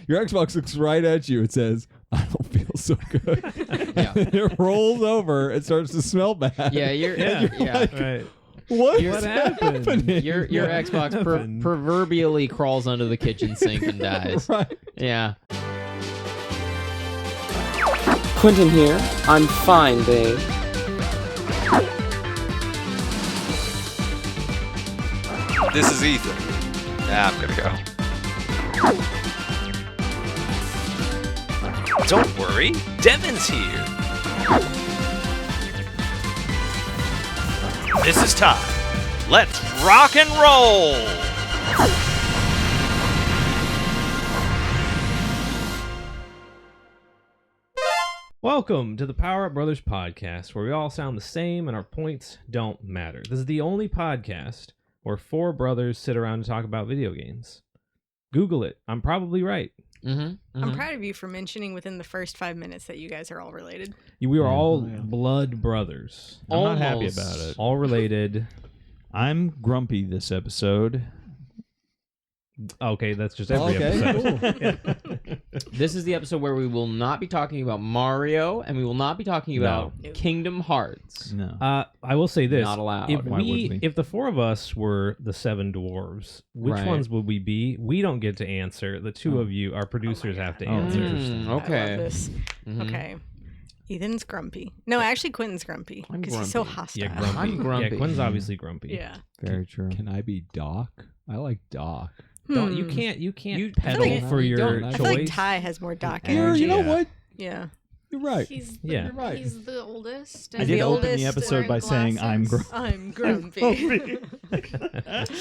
Your Xbox looks right at you. It says, "I don't feel so good." Yeah. And it rolls over. It starts to smell bad. Yeah, you're like, Right. What happened? happening? your What Xbox happened? proverbially crawls under the kitchen sink and dies. Right. Yeah. Quentin here. I'm fine, babe. This is Ethan. Nah, I'm gonna go. Don't worry, Devin's here. This is time. Let's rock and roll! Welcome to the Power Up Brothers podcast, where we all sound the same and our points don't matter. This is the only podcast where four brothers sit around and talk about video games. Google it. I'm probably right. I'm I'm proud of you for mentioning within the first 5 minutes that you guys are all related. We are all blood brothers. I'm not happy about it. All related. I'm grumpy this episode. Okay, that's just every episode. This is the episode where we will not be talking about Mario, and we will not be talking about Kingdom Hearts. No. I will say this. Not allowed. If the four of us were the seven dwarves, which Right. ones would we be? We don't get to answer. The two of you, our producers, have to answer. Mm, I love okay. this. Mhm. Okay. Ethan's grumpy. No, actually, Quentin's grumpy I'm because he's so grumpy. hostile. Yeah, grumpy. I'm grumpy. Yeah, Quinn's obviously grumpy. Yeah. Very true. Can I be Doc? I like Doc. Don't, you can't You pedal feel like- for you your don't. I choice. feel like Ty has more Doc Yeah, energy. you know Yeah. what? Yeah. You're right. He's Yeah. You're right. He's the oldest. I and did the open the oldest episode by wearing saying I'm glasses. grumpy. I'm grumpy.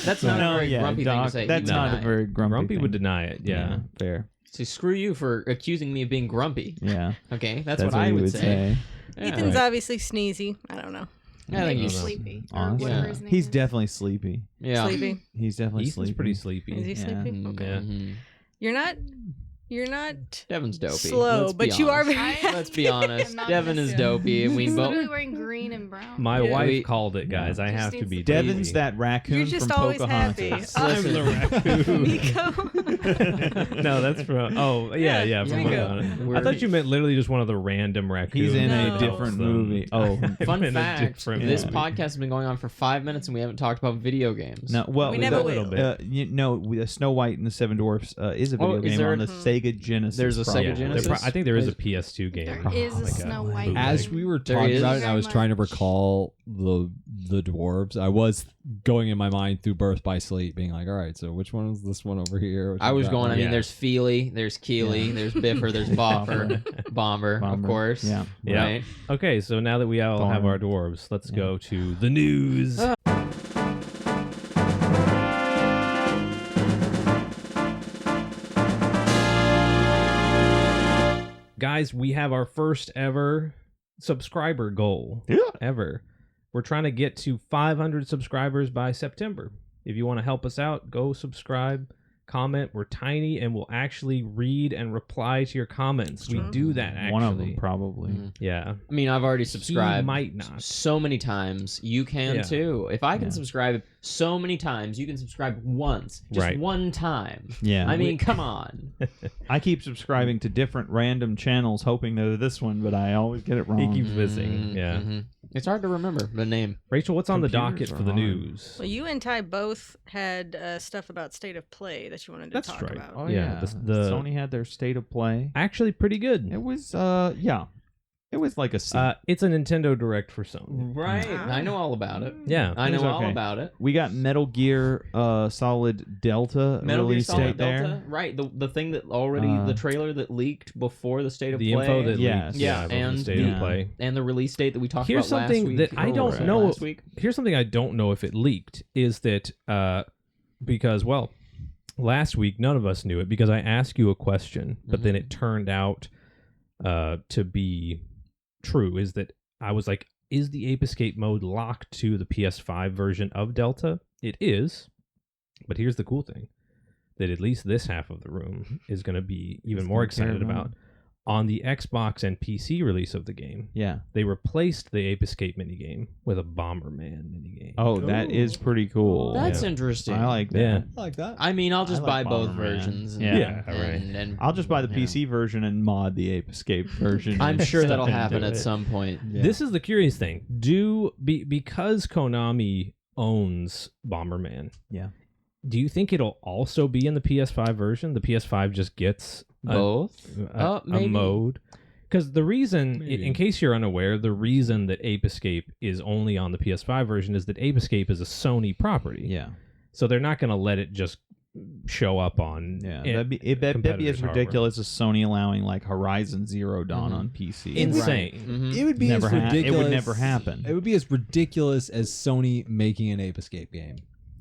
That's not a No, very yeah, grumpy Doc, thing to say. that's You not deny a it. very grumpy Grumpy thing. would deny it. Yeah. Fair. So screw you for accusing me of being grumpy. Yeah. Okay, that's That's what I you would would say. Yeah. Ethan's obviously sneezy. I don't know. I think Maybe he's sleepy. Or Honestly. whatever Yeah. his name He's is. definitely sleepy. yeah. Sleepy. He's definitely Ethan's sleepy. pretty sleepy. Is he Yeah. sleepy? Mm, Okay. Yeah. mhm. You're not Devin's dopey. slow, Let's be but you are honest. very. Let's be honest. I'm not Devin gonna is say. dopey, and we He's both. literally wearing green and brown. My Yeah. wife We- called it, guys. I Just have to needs be. to- Devin's Daisy. that raccoon You're just from always Pocahontas. happy. I'm the raccoon. Nico. No, that's from. Oh, yeah, from Nico. Pocahontas. I We're- thought you meant literally just one of the random raccoons. He's in No. a different Some- movie. Oh, Fun in a fact: different this movie. podcast has been going on for 5 minutes, and we haven't talked about video games. no. Well, We never the- will. You know, Snow White and the Seven Dwarfs is a video is game there- on the Sega Genesis. There's a Sega probably. Yeah, Genesis? I think there is a PS2 game. There is a like Snow White. bootleg. As we were There talking is. about it, I was Very trying to much. recall the dwarves. I was going in my mind through Birth by Sleep, being like, all right, so which one is this one over here? Which I one's was that going. one? I mean, Yeah. there's Feely, there's Keely, there's Biffer, there's Boffer, Bomber, of Bomber. course. Yeah. Yeah. Right. Okay, so now that we all have our dwarves, let's go to the news. Guys, we have our first ever subscriber goal. Yeah. Ever. We're trying to get to 500 subscribers by September. If you want to help us out, go subscribe, comment. We're tiny and we'll actually read and reply to your comments. We do that actually. One of them probably. Mhm. Yeah. I mean, I've already He subscribed. might not. So many times. You can Yeah. too. If I can Yeah. subscribe so many times, you can subscribe once. Just Right. one time. Yeah. I mean, come on. I keep subscribing to different random channels, hoping they're this one, but I always get it He wrong. keeps missing. Yeah. Mhm. It's hard to remember the name. Rachel, what's on the Computers docket are for the hard. news? Well, you and Ty both had stuff about State of Play that you wanted to That's talk right. about. Oh Yeah, yeah, the- Sony had their State of Play. Actually, pretty good. It was yeah, it was like a C. It's a Nintendo Direct for Sony. Right. Ah. I know all about it. Yeah. I It was know all okay. about it. We got Metal Gear Solid Delta Metal Gear release Solid date Delta, there. right? The thing that already the trailer that leaked before the State of The Play, info that Yes. leaked, Yeah, about the and state the- of play. and the release date that we talked Here's about something last week. that I don't was it know. last week. Here's something I don't know if it leaked is that because well, last week none of us knew it because I asked you a question, but then it turned out to be true. Is that I was like, is the Ape Escape mode locked to the PS5 version of Delta? It is, but here's the cool thing: that at least this half of the room is going to be even more gonna care excited about about. On the Xbox and PC release of the game, Yeah. they replaced the Ape Escape minigame with a Bomberman minigame. Oh, that is pretty cool. That's Yeah. interesting. I like that. Yeah. I like that. I mean, I'll just I buy like both Bomberman. versions. And, Yeah. and I'll just buy the yeah. PC version and mod the Ape Escape version. I'm and sure stuff that'll into happen at it. some point. Yeah. This is the curious thing. Because Konami owns Bomberman, Yeah. do you think it'll also be in the PS5 version? The PS5 just gets Both? a Maybe. mode. Because the reason, Maybe. in case you're unaware, the reason that Ape Escape is only on the PS5 version is that Ape Escape is a Sony property. Yeah. So they're not going to let it just show up on Yeah. it- That'd be as competitors' hardware. ridiculous as Sony allowing like Horizon Zero Dawn Mhm. on PC. Insane. Mhm. It would be Never as ha- it would ridiculous. never happen. It would be as ridiculous as Sony making an Ape Escape game.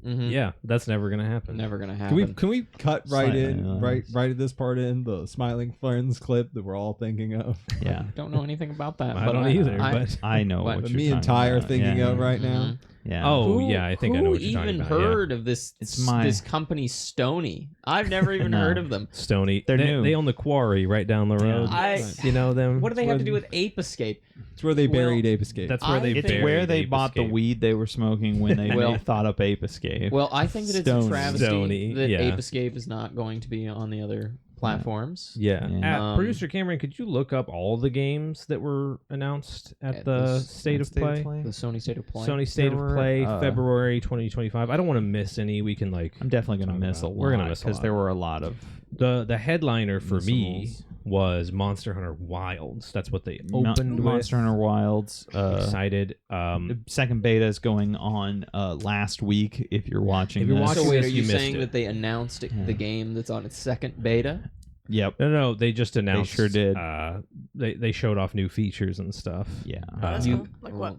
Mhm. Yeah, that's never going to happen. Never gonna Can happen. we cut right Slightly, in right at this part in the Smiling Friends clip that we're all thinking of? Yeah. Don't know anything about that. I but don't either, but I know But what But you're me and talking Ty are about. thinking yeah. of right Mhm. now. Yeah. Oh, yeah, I think I know what you're Who talking even about. heard of this? It's my- this company Stony. I've never even No. heard of them. Stony. They're they, new. They own the quarry right down the road. I- You know them? What do they have to do with Ape Escape? It's where they Well, buried Ape Escape. That's where they I It's think- where buried they Ape bought the Escape. weed they were smoking when they Well- thought up Ape Escape. Well, I think that it's Stony. a travesty Stony, that yeah. Ape Escape is not going to be on the other platforms. Yeah. Yeah. Producer Cameron, could you look up all the games that were announced at the State of Play? The Sony State of Play. Sony State of There were, Play, February 2025. I don't want to miss any. We can like I'm definitely gonna talk miss a about- lot. We're gonna miss a because lot. there were a lot of the headliner for me Missables. was Monster Hunter Wilds. That's what they opened with. Monster Hunter Wilds. Excited. The second beta is going on last week. If you're watching, If you're this. watching So wait, this, are you you missed saying it. that they announced the game that's on its second beta? Yep. No, they just announced. sure did. They showed off new features and stuff. Yeah. That's You- cool. Like what?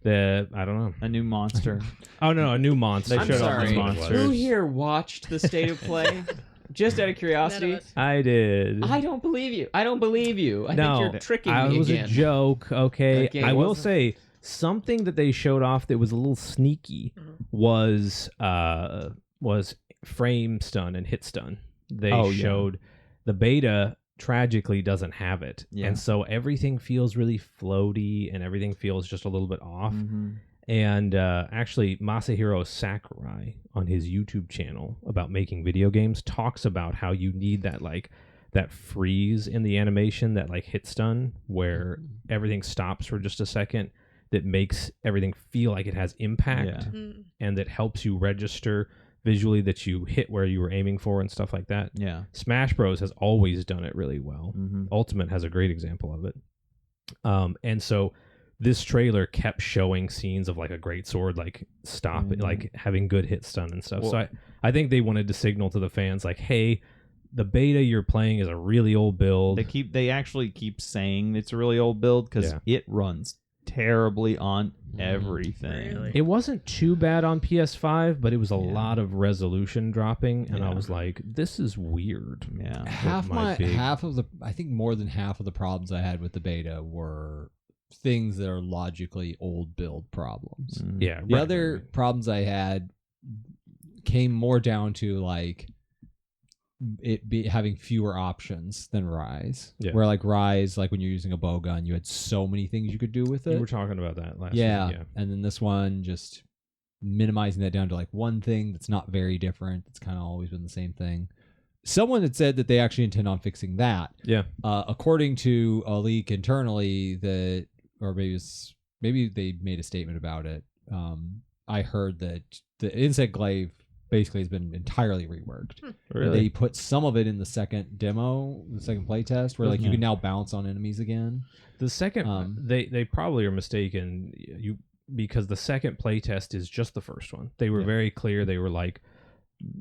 I don't know. A new monster. Oh no, a new monster. They I'm showed off sorry. new That's what it monsters. Who was. here watched the State of Play? Just out of None curiosity. of us. I did. I don't believe you. I don't believe you. I No, think you're tricking I me was again. a joke. Okay, Okay, I will wasn't- say something that they showed off that was a little sneaky was frame stun and hit stun. They Oh, yeah. showed the beta tragically doesn't have it, Yeah. and so everything feels really floaty and everything feels just a little bit off. Mhm. And actually, Masahiro Sakurai on his YouTube channel about making video games talks about how you need that freeze in the animation, that like hit stun where everything stops for just a second, that makes everything feel like it has impact Yeah. Mm. and that helps you register visually that you hit where you were aiming for and stuff like that. Yeah. Smash Bros has always done it really well. Mm-hmm. Ultimate has a great example of it. And so this trailer kept showing scenes of like a great sword, like stop, Mhm. like having good hit stun and stuff. So Well- I think they wanted to signal to the fans like, hey, the beta you're playing is a really old build. They actually keep saying it's a really old build because Yeah. it runs terribly on everything. Really? It wasn't too bad on PS5, but it was a Yeah. lot of resolution dropping, and I Yeah. was like, this is weird. Yeah. I think more than half of the problems I had with the beta were things that are logically old build problems. Mm. Yeah. The right, other right. problems I had came more down to like it be having fewer options than Rise. Yeah. Where like Rise, like when you're using a bow gun, you had so many things you could do with You it. were talking about that last Yeah. week. Yeah. And then this one just minimizing that down to like one thing that's not very different. It's kind of always been the same thing. Someone had said that they actually intend on fixing that. Yeah. According to a leak internally that, or maybe they made a statement about it. I heard that the insect glaive basically has been entirely reworked. Really? They put some of it in the second demo, the second playtest, where like you Okay. can now bounce on enemies again. The second, they probably are mistaken. Because the second playtest is just the first one. They were Yeah. very clear. They were like,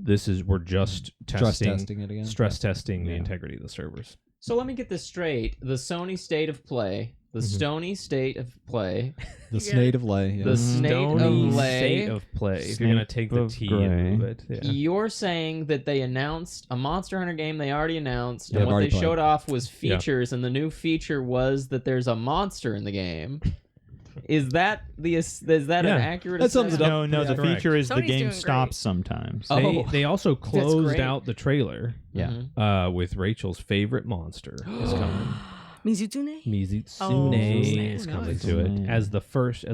we're just Stress testing, testing it again. stress testing the Yeah. integrity of the servers. So let me get this straight. The Sony State of Play, the Mhm. Stony State of Play, The Yeah. Snake of Lay. Yeah. the Snake Stony of Lay. state of play. If you're gonna take the Snape T of and move Grey. it, yeah. You're saying that they announced a Monster Hunter game they already announced, Yeah, and I've what they already played. showed off was Yeah. features, and the new feature was that there's a monster in the game. Is that an accurate? That sums it assessment? up. No, the Correct. feature is the Sony's game doing stops sometimes. Oh. They also closed great. out the trailer Yeah. with Rachel's favorite monster is coming. Mizutune? Mizutsume is coming nice. to it as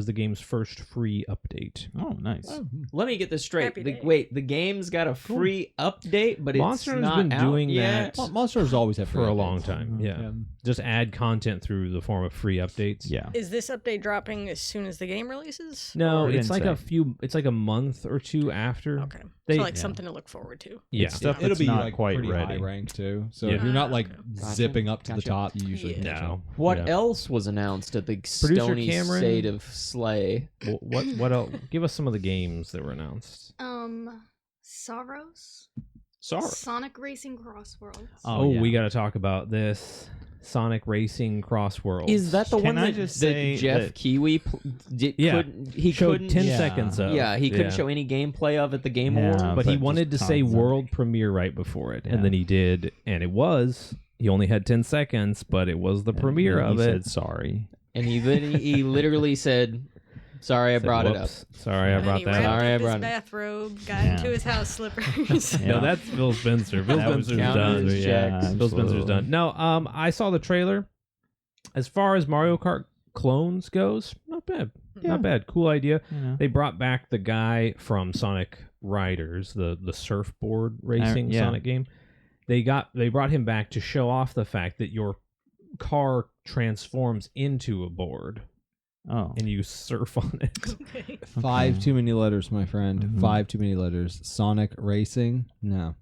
the game's first free update. Oh, nice. Let me get this straight. Happy day. Wait, the game's got a free update, but Monster has it's not been out doing yet. that Monsters always have for free a updates. long time. Yeah. Just add content through the form of free updates. Yeah. Is this update dropping as soon as the game releases? No, They it's didn't like say. it's like a month or two after. Okay. They- so like yeah. something to look forward to. Yeah. It's stuff It'll that's be not like quite pretty ready. high ranked too. So Yeah. if you're not like Gotcha. zipping up to the Gotcha. top, you usually Yeah. catch up. No. What Yeah. else was announced at the Producer Sony Cameron? State of Slay? What else? Give us some of the games that were announced. Sorrows. Sorry. Sonic Racing Crossworlds. Oh, yeah. we got to talk about this Sonic Racing Crossworld. Is that the Can one I that, just that say Jeff that- Kiwi Yeah. he showed couldn't 10 Yeah. seconds of? Yeah, he couldn't show any gameplay of at the Game Yeah. Awards. but he but wanted to just say concept. world premiere right before it, Yeah. and then he did, and it was. He only had 10 seconds, but it was the premiere And of he it. said sorry. And he literally said, "Sorry, I Said, brought it up." "Whoops, Sorry, I And brought he that wrapped up." Sorry, I up his brought it. bathrobe, got Yeah. into his house slippers. No, that's Phil Spencer. Phil That was Spencer's counted done. as checks. Phil Spencer's absolutely. done. No, I saw the trailer. As far as Mario Kart clones goes, not bad. Not bad. Cool idea. You know. They brought back the guy from Sonic Riders, the surfboard racing yeah. Sonic game. They brought him back to show off the fact that your car transforms into a board Oh. and you surf on it. Okay. 5 too many letters, my friend. Mhm. 5 too many letters. Sonic Racing? No.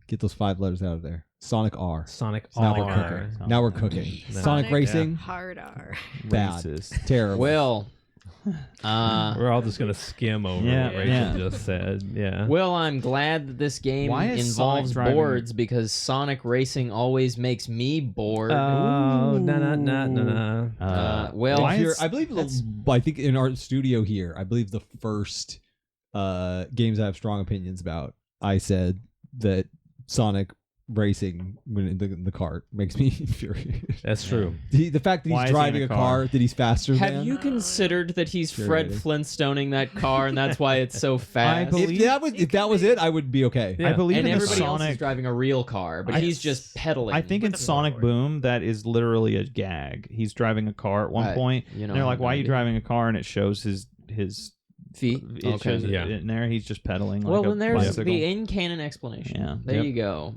Get those 5 letters out of there. Sonic R. Sonic Now we're R. cooking. Now we're cooking. Sonic Racing? Hard R. Bad. Racist. Terrible. Well, We're all just gonna skim over Yeah, what Rachel yeah. just said. Yeah. well, I'm glad that this game Why is involves Sonic driving- boards because Sonic Racing always makes me bored. Oh, nah. Well, why Here, is- I believe I think in our studio here, I believe the first games I have strong opinions about, I said that Sonic Racing when in the cart makes me infuriated. That's true. The fact that Why he's is he in driving a a car? car that he's faster have than. you considered that he's Fred Infuriating. Flintstoning that car and that's why it's so fast? believe- If that was it, I would be okay. Yeah. I believe and in the everybody else is Sonic. driving a real car, but he's just pedaling. I think in with a Sonic skateboard. Boom, that is literally a gag. He's driving a car at one Right. point. You know, and they're like, I'm "Why are gonna you do- driving a car?" And it shows his feet. It Okay. shows Yeah. it in there. He's just pedaling. Well, like then a there's bicycle. the in-canon explanation. Yeah. There Yep. you go.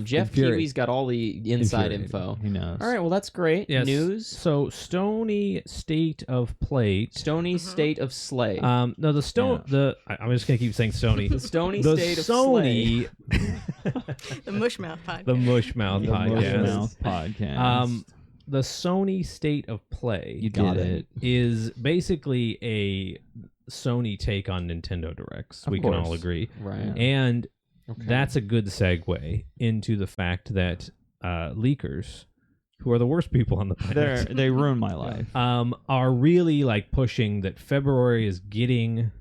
Jeff Infuriating. Kiwi's got all the inside Infuriating. info. He knows. All right, well, that's great. Yes. News. So Sony State of Plate. Stony State of Slay. No, the Stone. Yeah. I'm just gonna keep saying Stony. the Stony the State of Slay. Sony, The Mushmouth podcast. the Mushmouth The podcast. Mushmouth podcast. The Sony State of Play. You got did it. Is basically a Sony take on Nintendo Directs. Of We can all course. agree, Right. and Okay. that's a good segue into the fact that leakers, who are the worst people on the planet, They ruined my life. are really like pushing that February is getting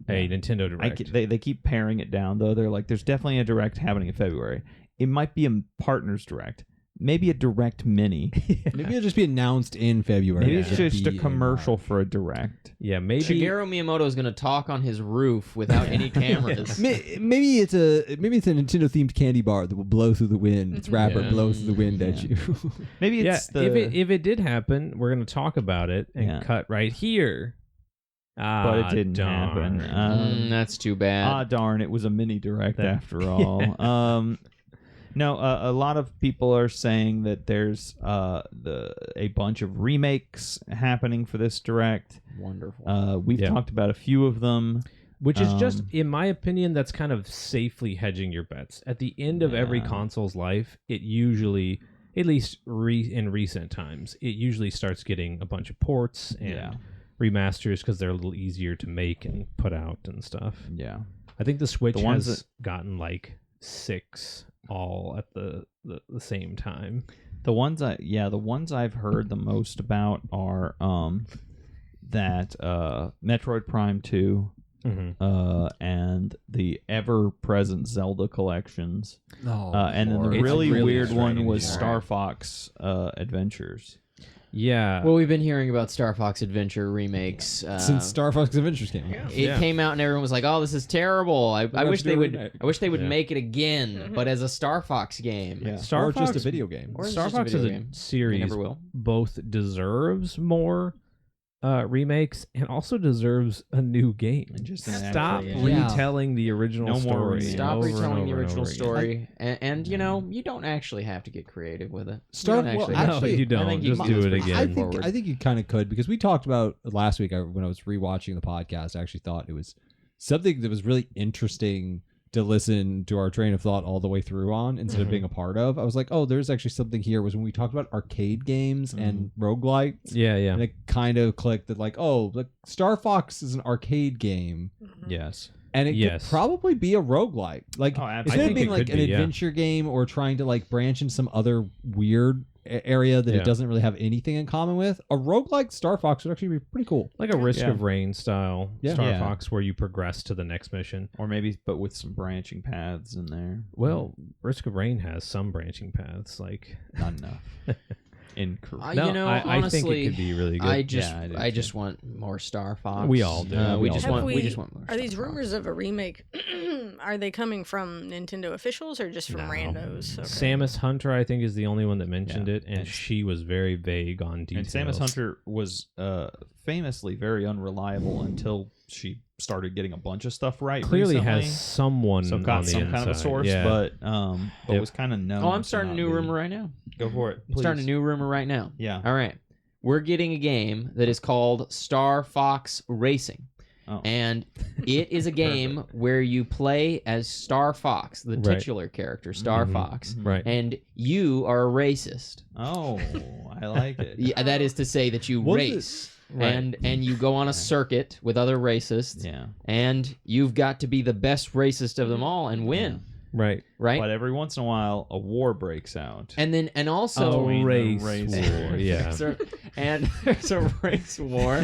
a Yeah. Nintendo Direct. They keep paring it down though. They're like, there's definitely a direct happening in February. It might be a partners direct, maybe a direct mini. Maybe it'll just be announced in February. Maybe it's It'll just a be commercial March. for a direct. Yeah, maybe. Shigeru Miyamoto is going to talk on his roof without any cameras. Maybe it's a Nintendo themed candy bar that will blow through the wind. Its wrapper Yeah. blows through the wind at Yeah. you. Maybe Yeah, it's the. if it did happen, we're gonna talk about it and Yeah. cut right here. but it didn't darn. happen. That's too bad. Darn! It was a mini direct That- after all. No, a lot of people are saying that there's a bunch of remakes happening for this direct. Wonderful. We've Yeah. talked about a few of them. Which is just, Um, in my opinion, that's kind of safely hedging your bets. At the end of every Yeah. console's life, it usually, at least in recent times, it usually starts getting a bunch of ports and Yeah. remasters because they're a little easier to make and put out and stuff. Yeah. I think the Switch The ones has gotten like 6 all at the same time. The ones I've heard the most about are that Metroid Prime 2 and the ever-present Zelda collections. Oh, And then the Lord. It's really really weird one strange. was Yeah. Star Fox Adventures. Yeah. Well, we've been hearing about Star Fox Adventure remakes Since Star Fox Adventures came out. It came out and everyone was like, "Oh, this is terrible. I have wish to do they a would. remake." I wish they would Yeah. make it again, but as a Star Fox game." Yeah. Star or Fox, just a video game. Or it's Star just a Fox video as a game. series They never will. both deserves more remakes and also deserves a new game. And just an Stop actual game. retelling the original No more story. remakes. Stop over and retelling the over and original over again. story, and you know, you don't actually have to get creative with it. Star- You don't well, actually No, have to. you I don't. think you Just can do it pretty again. I think straightforward. I think you kind of could, because we talked about last week when I was rewatching the podcast. I actually thought it was something that was really interesting to listen to our train of thought all the way through on instead of being a part of. I was like, oh, there's actually something here. Was when we talked about arcade games and roguelites. Yeah, yeah. And it kind of clicked that like, oh, like Star Fox is an arcade game. Yes. And it Yes. could probably be a roguelike. Like Oh, absolutely. instead I of think being it like could an be, yeah. adventure game or trying to like branch in some other weird area that Yeah. it doesn't really have anything in common with, a roguelike Star Fox would actually be pretty cool. Like a Risk Yeah. of Rain style Yeah. Star Yeah. Fox where you progress to the next mission. Or maybe, but with some branching paths in there. Well, Risk of Rain has some branching paths. Like, Not enough. Incorrect. no, you know, I honestly, think it could be really good. I just, Yeah, I do I too. just want more Star Fox. We all do. Yeah, we we just all want, do. we just want more. Are these Star Fox. rumors of a remake? Are they coming from Nintendo officials or just from No. randos? Okay. Samus Hunter, I think, is the only one that mentioned Yeah. it, and And- she was very vague on And details. Samus Hunter was famously very unreliable until she started getting a bunch of stuff right. clearly recently. has someone so on got the some inside. kind of a source, yeah. but Yep. was kind of known. Oh, I'm to starting a not new be. rumor right now. Go for it. I'm starting a please. new rumor right now. Yeah. All right. We're getting a game that is called Star Fox Racing. Oh. And it is a game where you play as Star Fox, the Right. titular character, Star Mhm. Fox, Right. and you are a racist. Oh, I like it. Yeah, that is to say that you Was it- race. Right. And you go on a circuit with other racists, Yeah. and you've got to be the best racist of them all and win, Right. right? But every once in a while, a war breaks out. And also Between the race race war. Yeah. there's a race war,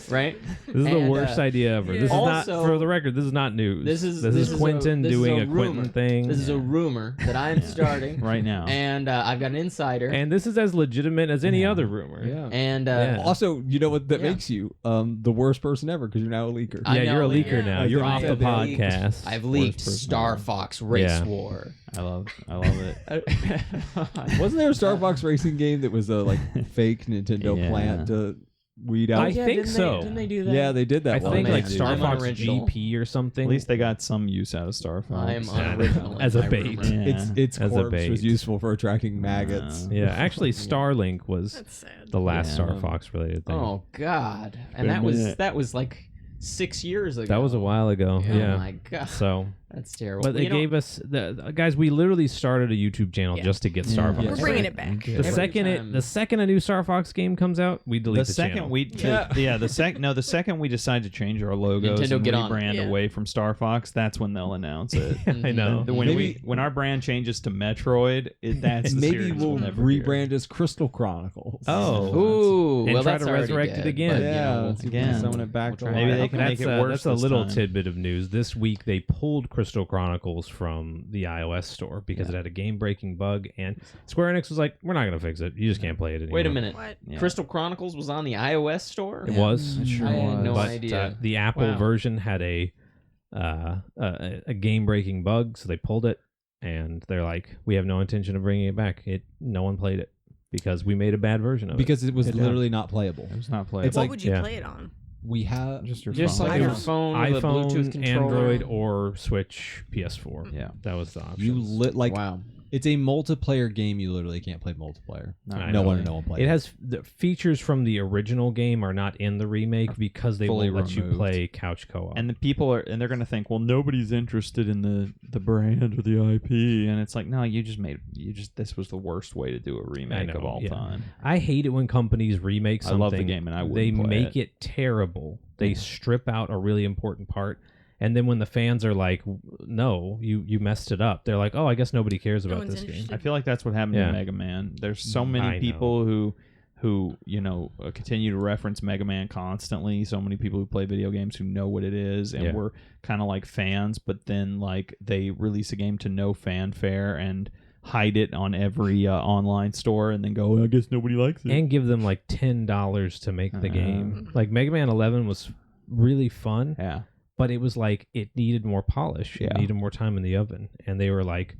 right? This is the And, worst idea ever. This is Also- not, for the record, this is not news. This is Quentin this is doing a a Quentin rumor. thing. This is a rumor that I'm starting right now. and I've got an insider. And this is as legitimate as any other rumor. Yeah. And Yeah. Also, you know what that Yeah. makes you the worst person ever because you're now a leaker. I Yeah, you're a know, leaker yeah. now. I You're think off I the have podcast. I've leaked person Star ever. Fox Race Yeah. War. I love it. Wasn't there a Star Fox racing game that was a like fake Nintendo Yeah. plant to weed out? I think so. Didn't they do that? Yeah, they did that. I one. think man, like dude. Star I'm Fox unoriginal. GP or something. At least they got some use out of Star Fox. I'm Yeah, unoriginal. in as a my bait. rumor. Yeah. its As a corpse bait. was useful for attracting maggots. Yeah, actually, Starlink was That's sad. the last Yeah. Star Fox related thing. Oh God! And Been a that was minute. like 6 years ago. That was a while ago. Oh Yeah. my God, So, that's terrible. but they You know, gave us guys. We literally started a YouTube channel Yeah. just to get Star Yeah. Fox. We're Yeah. bringing it back. The Every second time- the second a new Star Fox game comes out, we delete The the second channel. the second we decide to change our logos Nintendo, and get on it. rebrand Yeah. away from Star Fox, that's when they'll announce it. I know. When Maybe- when our brand changes to Metroid, that's the Maybe series we'll never hear. rebrand as Crystal Chronicles. Oh. Ooh, And well, try that's to already resurrect it dead, again. but, you Yeah, know, let's see if we can again. summon it back to We'll life. Maybe they can make That's it worse. that's a this little time. tidbit of news. This week they pulled Crystal Chronicles from the iOS store because it had a game-breaking bug, and Square Enix was like, "We're not going to fix it. You just can't play it anymore." Wait a minute. What? Yeah. Crystal Chronicles was on the iOS store. It was. It sure I had no but idea. the Apple Wow. version had a game-breaking bug, so they pulled it, and they're like, "We have no intention of bringing it back." No one played it because we made a bad version of Because it was Yeah. literally not playable. It was not playable. It's What like- would you yeah. play it on? We have just your Just phone. like It your was phone with a Bluetooth iPhone, controller. Android, or Switch, PS4. Yeah. That was the option. you lit like Wow. it's a multiplayer game. You literally can't play multiplayer. I No know. one played. It has the features from the original game are not in the remake because they Fully won't let you removed. play couch co-op. And the people are, and they're gonna think, well, nobody's interested in the brand or the IP, and it's like, no, this was the worst way to do a remake know, of all yeah. time. I hate it when companies remake I something. love the game, and I wouldn't they play make it. it terrible. They strip out a really important part, and then when the fans are like, "No, you messed it up," they're like, "Oh, I guess nobody cares No about one's this game." interested. I feel like that's what happened Yeah. to Mega Man. There's so I many know. people who continue to reference Mega Man constantly. So many people who play video games who know what it is and Yeah. were kind of like fans, but then like they release a game to no fanfare and hide it on every online store and then go, I guess nobody likes it. And give them like $10 to make the game. Like Mega Man 11 was really fun. Yeah. But it was like it needed more polish. It needed more time in the oven. And they're like,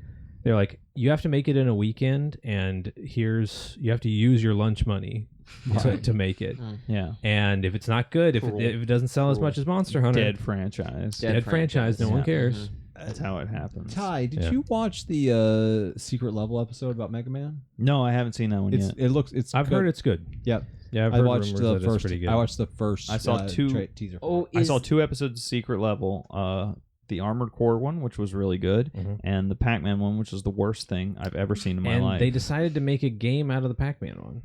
you have to make it in a weekend, and you have to use your lunch money to make it. Yeah. And if it's not good, if it doesn't sell as much as Monster Hunter, Dead franchise. Dead franchise. No one cares. That's how it happens. Ty, did you watch the secret level episode about Mega Man? No, I haven't seen that one yet. I've heard it's good. Yep. Yeah, I watched the first. I watched the first. I saw two teaser. I saw 2 episodes of Secret Level. The Armored Core one, which was really good, and the Pac-Man one, which was the worst thing I've ever seen in my life. They decided to make a game out of the Pac-Man one.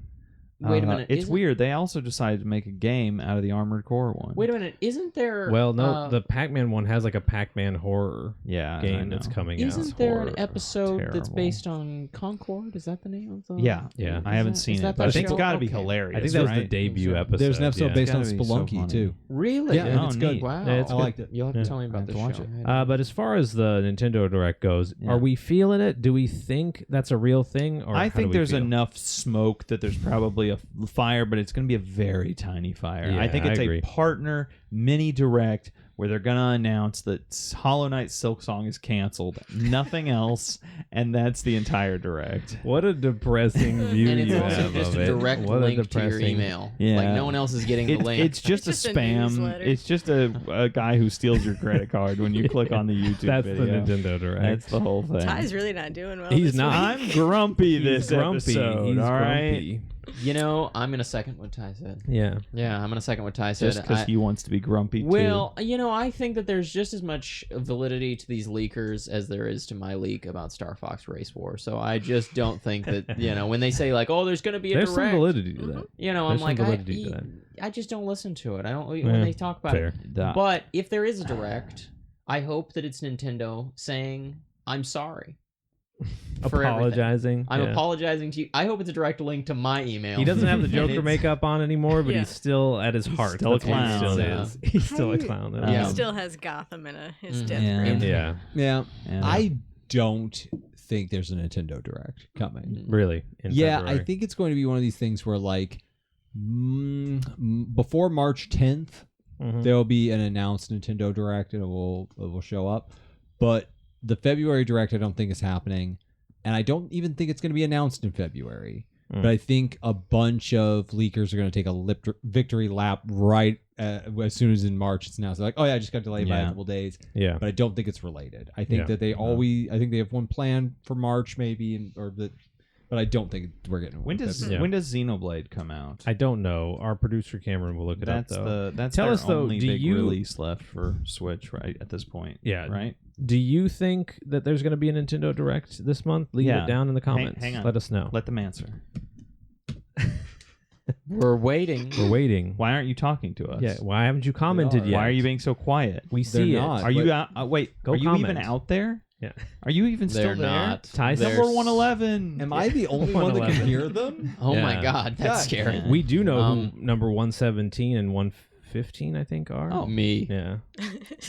Wait a minute. It's weird. They also decided to make a game out of the Armored Core one. Wait a minute. Isn't there? Well, no, the Pac-Man one has like a Pac-Man horror game that's coming out. Isn't there an episode that's based on Concord? Is that the name of the? Yeah. I haven't seen it, but I think it's got to be hilarious. I think that was the debut episode. There's an episode based on Spelunky too. Really? Yeah, it's good. Wow, I liked it. You'll have to tell me about this show. But as far as the Nintendo Direct goes, are we feeling it? Do we think that's a real thing? Or I think there's enough smoke that there's probably a fire, but it's going to be a very tiny fire. Yeah, I think it's I agree. a partner mini direct where they're going to announce that Hollow Knight Silksong is canceled, nothing else, and that's the entire direct. What a depressing view and it's you also have just of a it. direct What a link to your depressing- email. Yeah. Like no one else is getting the link. It's just It's a just a spam. newsletter. It's just a guy who steals your credit card when you click on the YouTube That's video. the Nintendo Direct. That's the whole thing. Ty's really not doing well. He's this not. week. I'm grumpy this He's grumpy. episode. He's all right. grumpy. You know, I'm gonna second what Ty said. Yeah. Yeah, I'm gonna second what Ty said. Just because he wants to be grumpy too. Well, you know, I think that there's just as much validity to these leakers as there is to my leak about Star Fox Race War. So I just don't think that, you know, when they say like, oh, there's going to be a There's direct, some validity to that. you know, There's I'm like, some validity to that. I just don't listen to it. I don't when Yeah, they talk about fair. it. But if there is a direct, I hope that it's Nintendo saying, I'm sorry. for everything. Apologizing. I'm yeah. apologizing to you. I hope it's a direct link to my email. He doesn't have the And Joker it's- makeup on anymore, but Yeah. he's still at his heart. still a That's what he clown. still Yeah. is. He's still a clown. He Yeah. still has Gotham in his death Yeah. grip. Yeah. Yeah. Yeah. I don't think there's a Nintendo Direct coming. Really. In Yeah, February. I think it's going to be one of these things where like before March 10th, Mhm. there will be an announced Nintendo Direct and it will show up. But the February Direct I don't think is happening. And I don't even think it's going to be announced in February. Mm. But I think a bunch of leakers are going to take a victory lap right as soon as in March it's announced. They're like, oh yeah, I just got delayed by a Yeah. couple days. Yeah. But I don't think it's related. I think Yeah. that I think they have one plan for March maybe, but I don't think we're getting one. when does Xenoblade come out? I don't know. Our producer Cameron will look it up That's though. that's Tell their us, though, only do big you- release left for Switch right at this point. Yeah. Right. Do you think that there's going to be a Nintendo Direct this month? Leave Yeah. it down in the comments. Hang on. Let us know. Let them answer. We're waiting. We're waiting. Why aren't you talking to us? Yeah. Why haven't you commented are. yet? Why are you being so quiet? We They're see not. it. Are you But- out? Wait. Go Are you even comment. out there? Yeah. Are you even They're still there? not. Tyson? They're Number 111. Am I the only one that can 111. hear them? Oh my Yeah. God, that's God scary. damn. We do know Um, who number 117 and 115, I think, are. Oh, me. Yeah.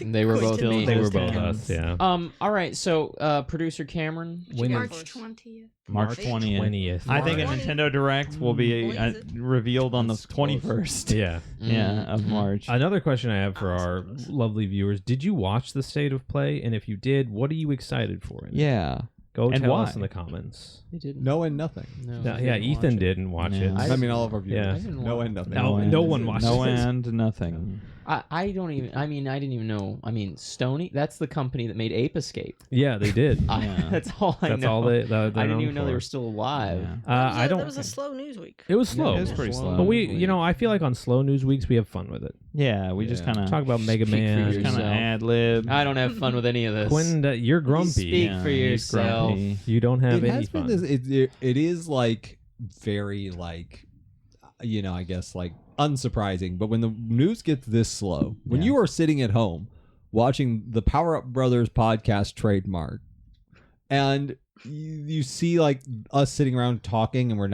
They were both Quentin me. They were Lost both him. us. Yeah. All right. So, producer Cameron. When March is 20th. March 20th. 20th. I think a March. Nintendo Direct will be When is it? revealed on the That's close. 21st. Yeah. Yeah, of March. Another question I have for our lovely viewers: did you watch the State of Play? And if you did, what are you excited for? in it? Yeah. Go And tell why? us in the comments. They didn't. No and nothing. No, No, I yeah, didn't watch Ethan it. didn't watch Yeah. it. I mean, all of our viewers. Yeah. I didn't No watch and nothing. No one watched No it. and nothing. I don't even. I mean, I didn't even know. I mean, Sony. That's the company that made Ape Escape. Yeah, they did. Yeah. That's all I That's know. all they. They're I didn't known even know they for. were still alive. Yeah. I don't. That was a slow news week. It was slow. It was pretty slow. But I feel like on slow news weeks we have fun with it. Yeah, we just Yeah. kind of Talk about Mega Speak for Man. yourself. kind of ad lib. I don't have fun with any of this. Quentin, you're grumpy. Speak for he's yourself. grumpy. You don't have It any has fun. been this. It is like very like, I guess like unsurprising. But when the news gets this slow, when Yeah. you are sitting at home watching the Power Up Brothers podcast trademark, and you see like us sitting around talking, and we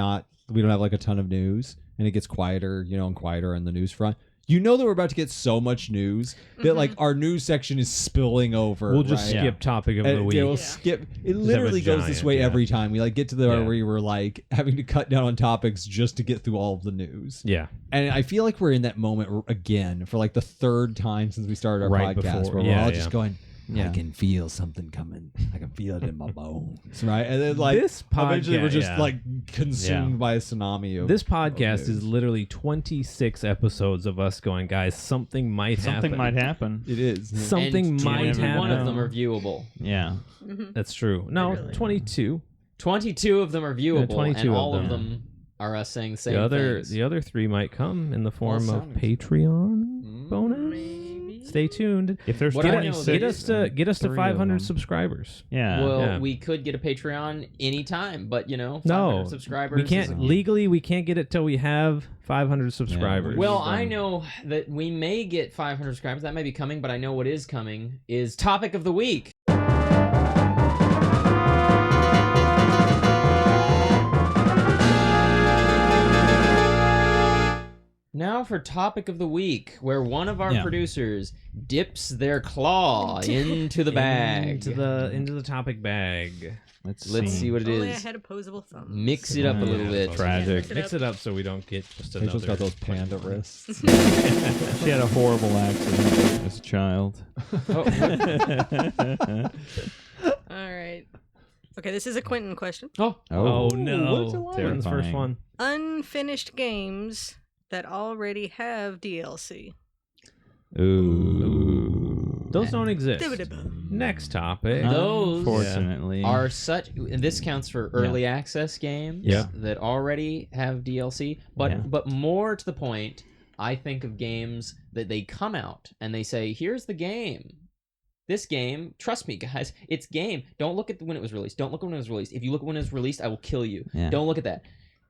don't have like a ton of news, and it gets quieter, and quieter on the news front. you know that we're about to get so much news that like our news section is spilling over. We'll just right? skip topic of the And, week. yeah, we'll skip. It literally goes this giant, way yeah. every time. We like get to the Yeah. where we were like having to cut down on topics just to get through all of the news. Yeah. And I feel like we're in that moment again for like the third time since we started our Right podcast, before, where yeah, we're all yeah. just going. Yeah. I can feel something coming. I can feel it in my bones, right? And then like This eventually we're podcast- just yeah. like consumed Yeah. by a tsunami of This podcast of is news. literally 26 episodes of us going, guys, something might happen. Something might happen. It is. Something and might 21 of happen. them are viewable. Yeah. That's true. No, 22. 22 of them are viewable, 22 and of all of them. them are us saying the same The other 3 might come in the form of sounding- Patreon bonus. Stay tuned. If there's What I know is 26, Get us to 3 of 500 them. subscribers. Yeah. Well, Yeah. we could get a Patreon anytime, but 500 No, subscribers. we can't legally. We can't get it till we have 500 subscribers. Well, I know that we may get 500 subscribers. That may be coming, but I know what is coming is topic of the week. Now for topic of the week, where one of our Yeah. producers dips their claw into the bag. into the topic bag. Let's see what it Only I is. had opposable thumbs. Mix it up a little bit. Tragic. Mix it up so we don't get just another. Rachel's got those panda wrists. She had a horrible accident as a child. All right. Okay, this is a Quentin question. Oh no! what's Quentin's first terrifying. one. Unfinished games that already have DLC. Ooh. Those don't exist. Dibba-dibba. Next topic. Those Unfortunately. are such, and this counts for early access games Yeah. that already have DLC, but Yeah. but more to the point, I think of games that they come out and they say, here's the game. This game, trust me guys, it's game. Don't look at when it was released. Don't look when it was released. If you look when it was released, I will kill you. Yeah. Don't look at that.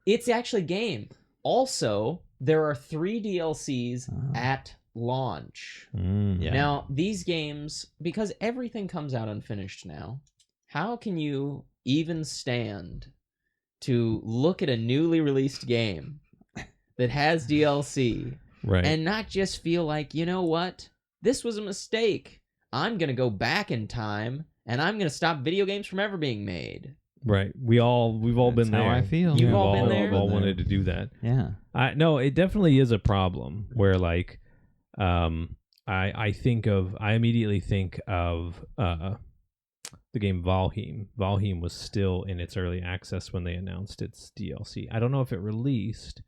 It's actually game. Also, there are 3 DLCs at launch. Yeah. Now, these games, because everything comes out unfinished now, how can you even stand to look at a newly released game that has DLC Right. and not just feel like, you know what? This was a mistake. I'm going to go back in time and I'm going to stop video games from ever being made. Right. We've all That's been there. how I feel. You've We've all been there? all wanted to do that. Yeah. No, it definitely is a problem where like I immediately think of the game Valheim. Valheim was still in its early access when they announced its DLC. I don't know if it released.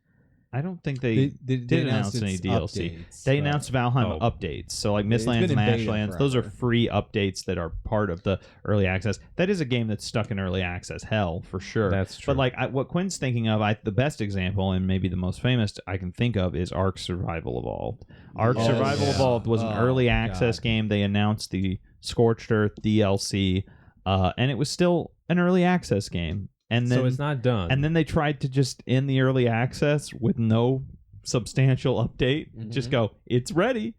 I don't think they did announce any its DLC. updates, They but- announced Valheim Oh. updates. So like It's been Mistlands in and beta Ashlands, those are forever. free updates that are part of the early access. That is a game that's stuck in early access hell for sure. That's true. But like what Quinn's thinking of, the best example and maybe the most famous I can think of is Ark Survival Evolved. Ark Yes. Survival Yeah. Evolved was an Oh, early access God. game. They announced the Scorched Earth DLC, and it was still an early access game. And then So it's not done. and then they tried to just end the early access with no substantial update. Just go, it's ready.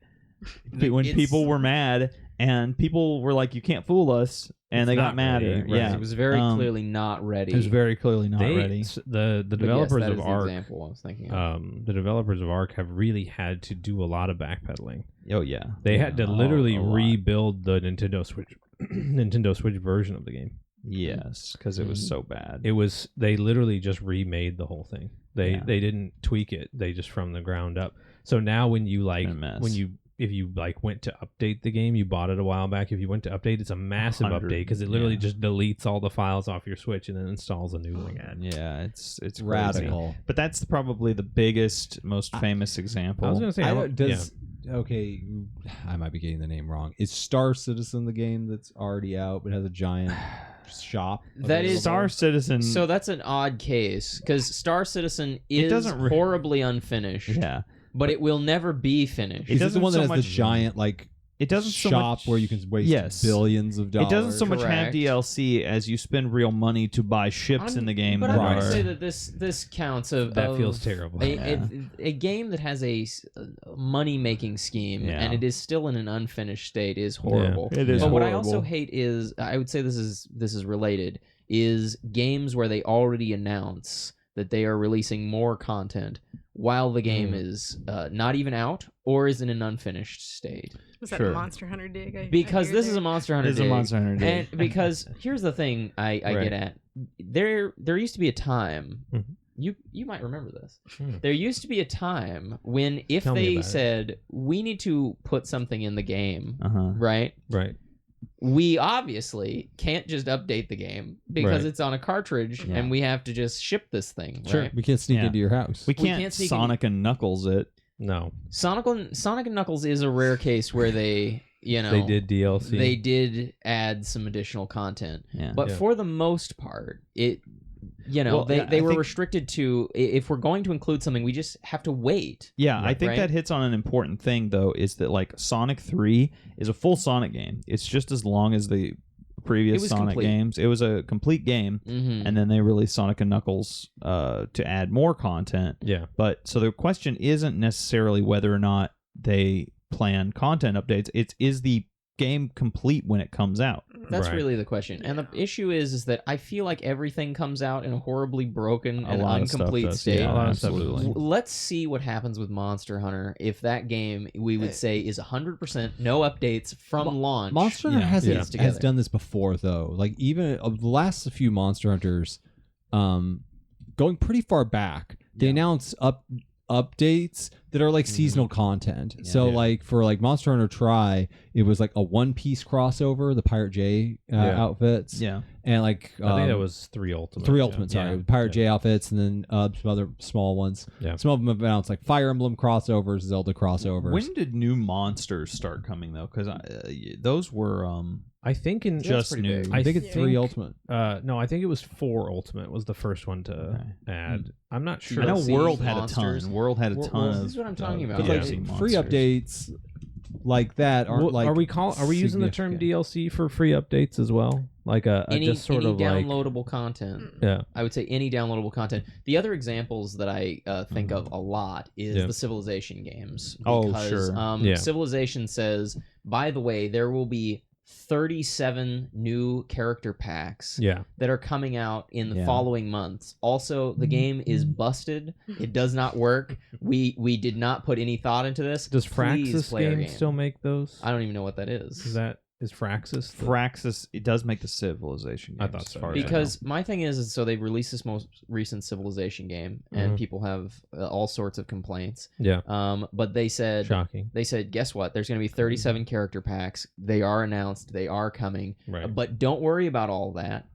When It's- people were mad and people were like, you can't fool us, and It's they got not mad ready, at it. right. Yeah, It was very clearly not ready. it was very clearly not They- ready. The But developers yes, that of is the Ark, example I was thinking of. the developers of Ark have really had to do a lot of backpedaling. Oh yeah, They had to Yeah, literally a lot. rebuild the Nintendo Switch Nintendo Switch version of the game. Yes, because it was so bad. They literally just remade the whole thing. They Yeah. they didn't tweak it. They just from the ground up. So now when you like been a mess. if you like went to update the game, you bought it a while back. If you went to update, it's a massive 100, update because it literally yeah. just deletes all the files off your Switch and then installs a new one again. Yeah, it's crazy. Radical. But that's probably the biggest, most famous example. I was gonna say, I I don't, don't- does okay? I might be getting the name wrong. Is Star Citizen the game that's already out but has a giant shop? That is- available? Star Citizen. So that's an odd case because Star Citizen is doesn't re- horribly unfinished, yeah, but it will never be finished. It Is this the doesn't one that so has much- the giant like it doesn't so shop much, where you can waste Yes. billions of dollars? It doesn't so much have Correct. DLC as you spend real money to buy ships in the game. But that I'm going to are- say that this counts of That of feels terrible. A game that has a money making scheme Yeah. and it is still in an unfinished state is horrible. it is But what I also horrible. hate is I would say this is related is games where they already announce that they are releasing more content while the game is not even out or is in an unfinished state. Was that Sure. a Monster Hunter dig? Because this is a Monster Hunter It is a dig. Monster Hunter dig. And because here's the thing I Right. get at. There used to be a time, Mhm. you might remember this. Hmm. There used to be a time when if Tell me they about it. said, we need to put something in the game, Uh-huh. right? Right. We obviously can't just update the game because Right. it's on a cartridge Yeah. and we have to just ship this thing, Sure, right? we can't sneak Yeah. into your house. We can't, can't sneak Sonic and Knuckles it. No. Sonic and Knuckles is a rare case where they, They did DLC. They did add some additional content. Yeah. But Yeah. for the most part, it Well, they I were think- restricted to if we're going to include something, we just have to wait. Yeah, I think Right? that hits on an important thing though, is that like Sonic 3 is a full Sonic game. It's just as long as the previous It was Sonic complete. games. It was a complete game, Mm-hmm. and then they released Sonic and Knuckles to add more content. Yeah. But so the question isn't necessarily whether or not they plan content updates. It's is the game complete when it comes out? That's Right. really the question. And the issue is that I feel like everything comes out in a horribly broken A and lot of stuff incomplete does, state. yeah, A lot of stuff absolutely. does. Let's see what happens with Monster Hunter if that game we would say is 100% no updates from launch. Monster Hunter Yeah. has Yeah. has Together. done this before though. Like even the last few Monster Hunters, going pretty far back, they announce updates that are like seasonal content. So Yeah. like for like Monster Hunter Try, it was like a One Piece crossover, the Pirate J Yeah. outfits, Yeah. and like I think that was 3 Ultimate. three yeah. Ultimate, sorry, Yeah. Pirate J outfits, and then some other small ones. Yeah. Some of them have announced like Fire Emblem crossovers, Zelda crossovers. When did new monsters start coming though? Because those were I think in just pretty new. big. I think it's three think- Ultimate. No, I think it was 4 Ultimate was the first one to Okay. add. I'm not sure. I know DLC World had monsters. a ton. World had a Well, ton this of. is what I'm talking about. But Yeah. like DLC free monsters. updates like that aren't Well, like. are we using the term significant. DLC for free updates as well? Like a Any just sort of like downloadable content. yeah. I would say any downloadable content. The other examples that I think of a lot is Yeah. the Civilization games. Oh, Because, sure. Yeah. Civilization says, by the way, there will be 37 new character packs Yeah. that are coming out in the Yeah. following months. Also, the game is busted. It does not work. We did not put any thought into this. Does Please Fraxis play our Games game. still make those? I don't even know what that is. Is Fraxis? the- Fraxis, it does make the Civilization. I games, thought as so, far as I Because my thing is so they've released this most recent Civilization game, and Mhm. people have all sorts of complaints. Yeah. But they said, Shocking. guess what? There's going to be 37 character packs. They are announced. They are coming. Right. But don't worry about all that.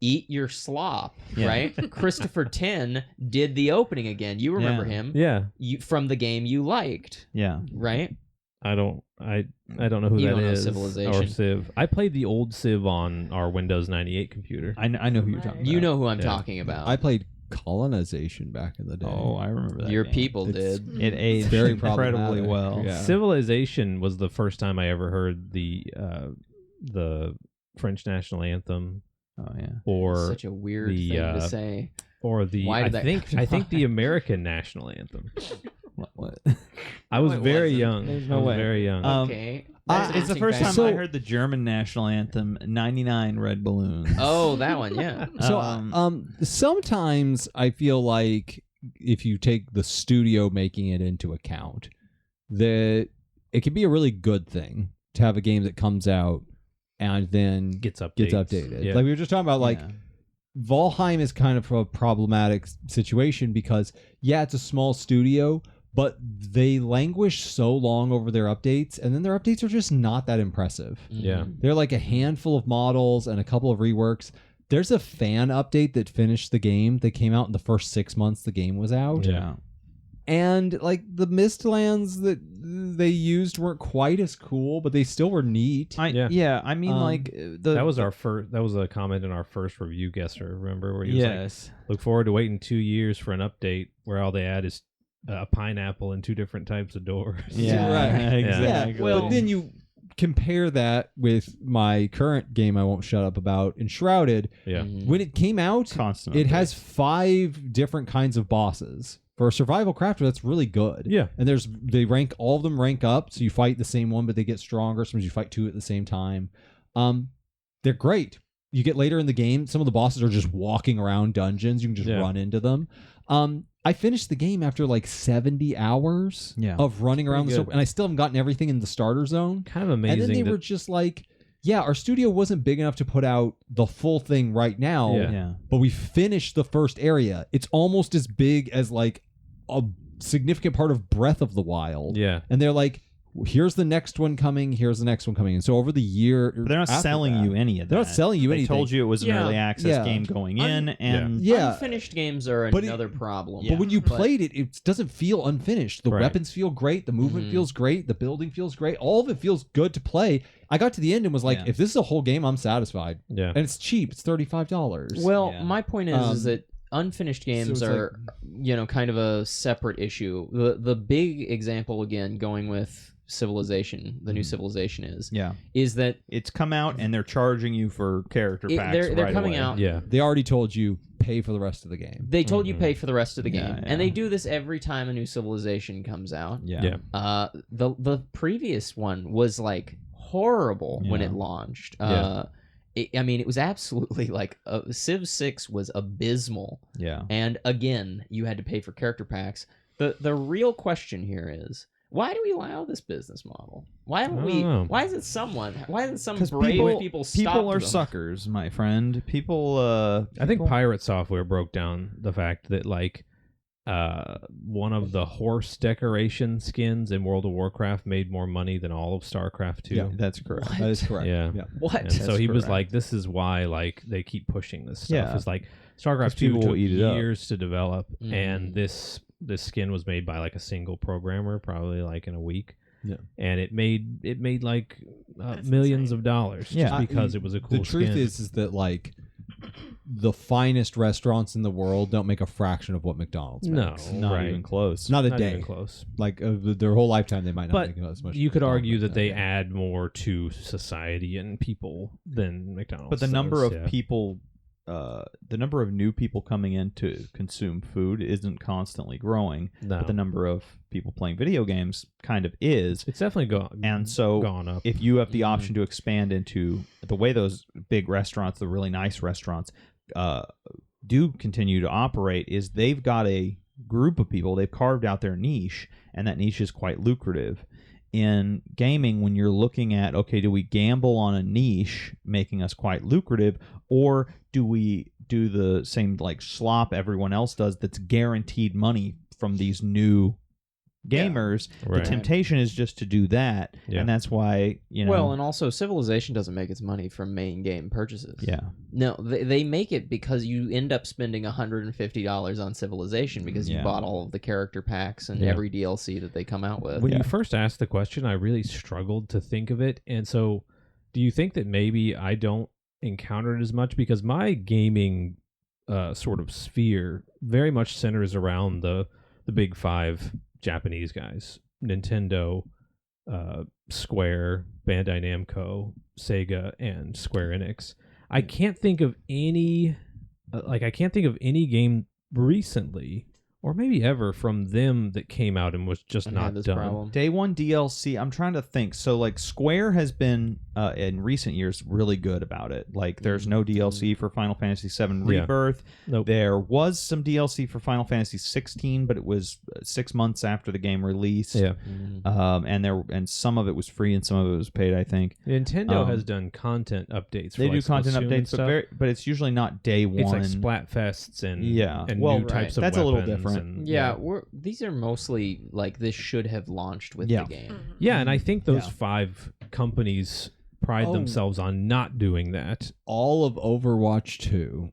Eat your slop, Yeah. right? Christopher 10 did the opening again. You remember Yeah. him Yeah. from the game you liked, Yeah. right? I don't know who You that don't know is. Civilization. Or Civ. I played the old Civ on our Windows 98 computer. I know who you're talking about. You know who I'm Yeah. talking about. I played Colonization back in the day. Oh, I remember that. Your game. people It's- did. It aged very incredibly problematic. well. Yeah. Civilization was the first time I ever heard the French national anthem Oh yeah. or Such a weird the, thing to uh, say. or the Why did that I think the come American national anthem. What? I was it very wasn't. young. There's I no was way. very young. Okay. That's an It's the interesting first fact. time I heard the German national anthem, 99 Red Balloons. Oh, that one, yeah. So sometimes I feel like if you take the studio making it into account, that it can be a really good thing to have a game that comes out and then gets gets updates. updated. Yeah. Like we were just talking about, like Yeah. Valheim is kind of a problematic situation because it's a small studio, but they languish so long over their updates, and then their updates are just not that impressive. Yeah. They're like a handful of models and a couple of reworks. There's a fan update that finished the game that came out in the first 6 months the game was out. Yeah. And like the Mistlands that they used weren't quite as cool, but they still were neat. Yeah. I mean, like That was our first. That was a comment in our first review guesser. Remember where he was like, yes. "Look forward to waiting 2 years for an update where all they add is a pineapple and 2 different types of doors." Yeah. Right. Exactly. Yeah, well, then you compare that with my current game I won't shut up about, Enshrouded. Yeah. When it came out, Constant. it has 5 different kinds of bosses. For a survival crafter, that's really good. Yeah. And all of them rank up, so you fight the same one, but they get stronger. Sometimes you fight 2 at the same time. They're great. you get later in the game, some of the bosses are just walking around dungeons. You can just run into them. I finished the game after like 70 hours of running around the circle, and I still haven't gotten everything in the starter zone. Kind of amazing. And then they were just like, yeah, our studio wasn't big enough to put out the full thing right now, but we finished the first area. It's almost as big as like a significant part of Breath of the Wild. Yeah. And they're like, here's the next one coming, here's the next one coming. And so over the year... But they're not selling you any of that. They're not selling you anything. They told you it was an early access game going in, and... Unfinished games are another problem. But when you played it, it doesn't feel unfinished. The Right. weapons feel great, the movement feels great, the building feels great, all of it feels good to play. I got to the end and was like, if this is a whole game, I'm satisfied. Yeah. And it's cheap. It's $35. Well, my point is that unfinished games so are, kind of a separate issue. The big example, again, going with Civilization, the new Civilization is that it's come out and they're charging you for character packs. They're coming away. out. Yeah. They already told you pay for the rest of the game. They told you pay for the rest of the game, Yeah. and they do this every time a new Civilization comes out. Yeah. The previous one was like horrible when it launched. It was absolutely like Civ 6 was abysmal. Yeah. And again, you had to pay for character packs. The real question here is, why do we allow this business model? Why don't we? Why isn't some brave people stop People are them? suckers, my friend. People. I think Pirate Software broke down the fact that like one of the horse decoration skins in World of Warcraft made more money than all of StarCraft 2. Yeah, that's correct. That is correct. Yeah. What? And so he was correct. like, "This is why like they keep pushing this stuff." Yeah. It's like StarCraft 2 people will took eat it up. years to develop, and this skin was made by like a single programmer, probably like in a week. Yeah. And it made like millions of dollars just because it was a cool The truth skin. is that like the finest restaurants in the world don't make a fraction of what McDonald's No, makes. Not right. even close. Not a Not day. even close. Like their whole lifetime, they might not But make as much. you could McDonald's argue that makes they day. add more to society and people than McDonald's. But the number does, of yeah. people, the number of new people coming in to consume food isn't constantly growing. No. But the number of people playing video games kind of is. It's definitely gone. And so gone up. if you have the option to expand into the way those big restaurants, the really nice restaurants, do continue to operate, is they've got a group of people, they've carved out their niche, and that niche is quite lucrative. In gaming, when you're looking at, okay, do we gamble on a niche making us quite lucrative, or do we do the same like slop everyone else does that's guaranteed money from these new gamers? Right. The temptation is just to do that, Yeah. and that's why, Well, and also Civilization doesn't make its money from main game purchases. yeah. No, they make it because you end up spending $150 on Civilization because you Yeah. bought all of the character packs and Yeah. every DLC that they come out with. When you first asked the question, I really struggled to think of it. And so, do you think that maybe I don't encounter it as much? Because my gaming sort of sphere very much centers around the big five Japanese guys: Nintendo, Square, Bandai Namco, Sega, and Square Enix. I can't think of any game recently, or maybe ever, from them that came out and was just And not had this done. problem. Day one DLC, I'm trying to think. So, like, Square has been, in recent years, really good about it. Like, there's no DLC for Final Fantasy VII Yeah. Rebirth. Nope. There was some DLC for Final Fantasy 16, but it was 6 months after the game released. Yeah. And some of it was free and some of it was paid, I think. Nintendo has done content updates. They for do like content Splatoon and updates, stuff. but it's usually not day one. It's like Splatfests and and well, new types of that's a little weapons different. and- Yeah, these are mostly like this should have launched with Yeah. the game. Yeah, and I think those Yeah. 5 companies pride Oh. themselves on not doing that. all of Overwatch 2.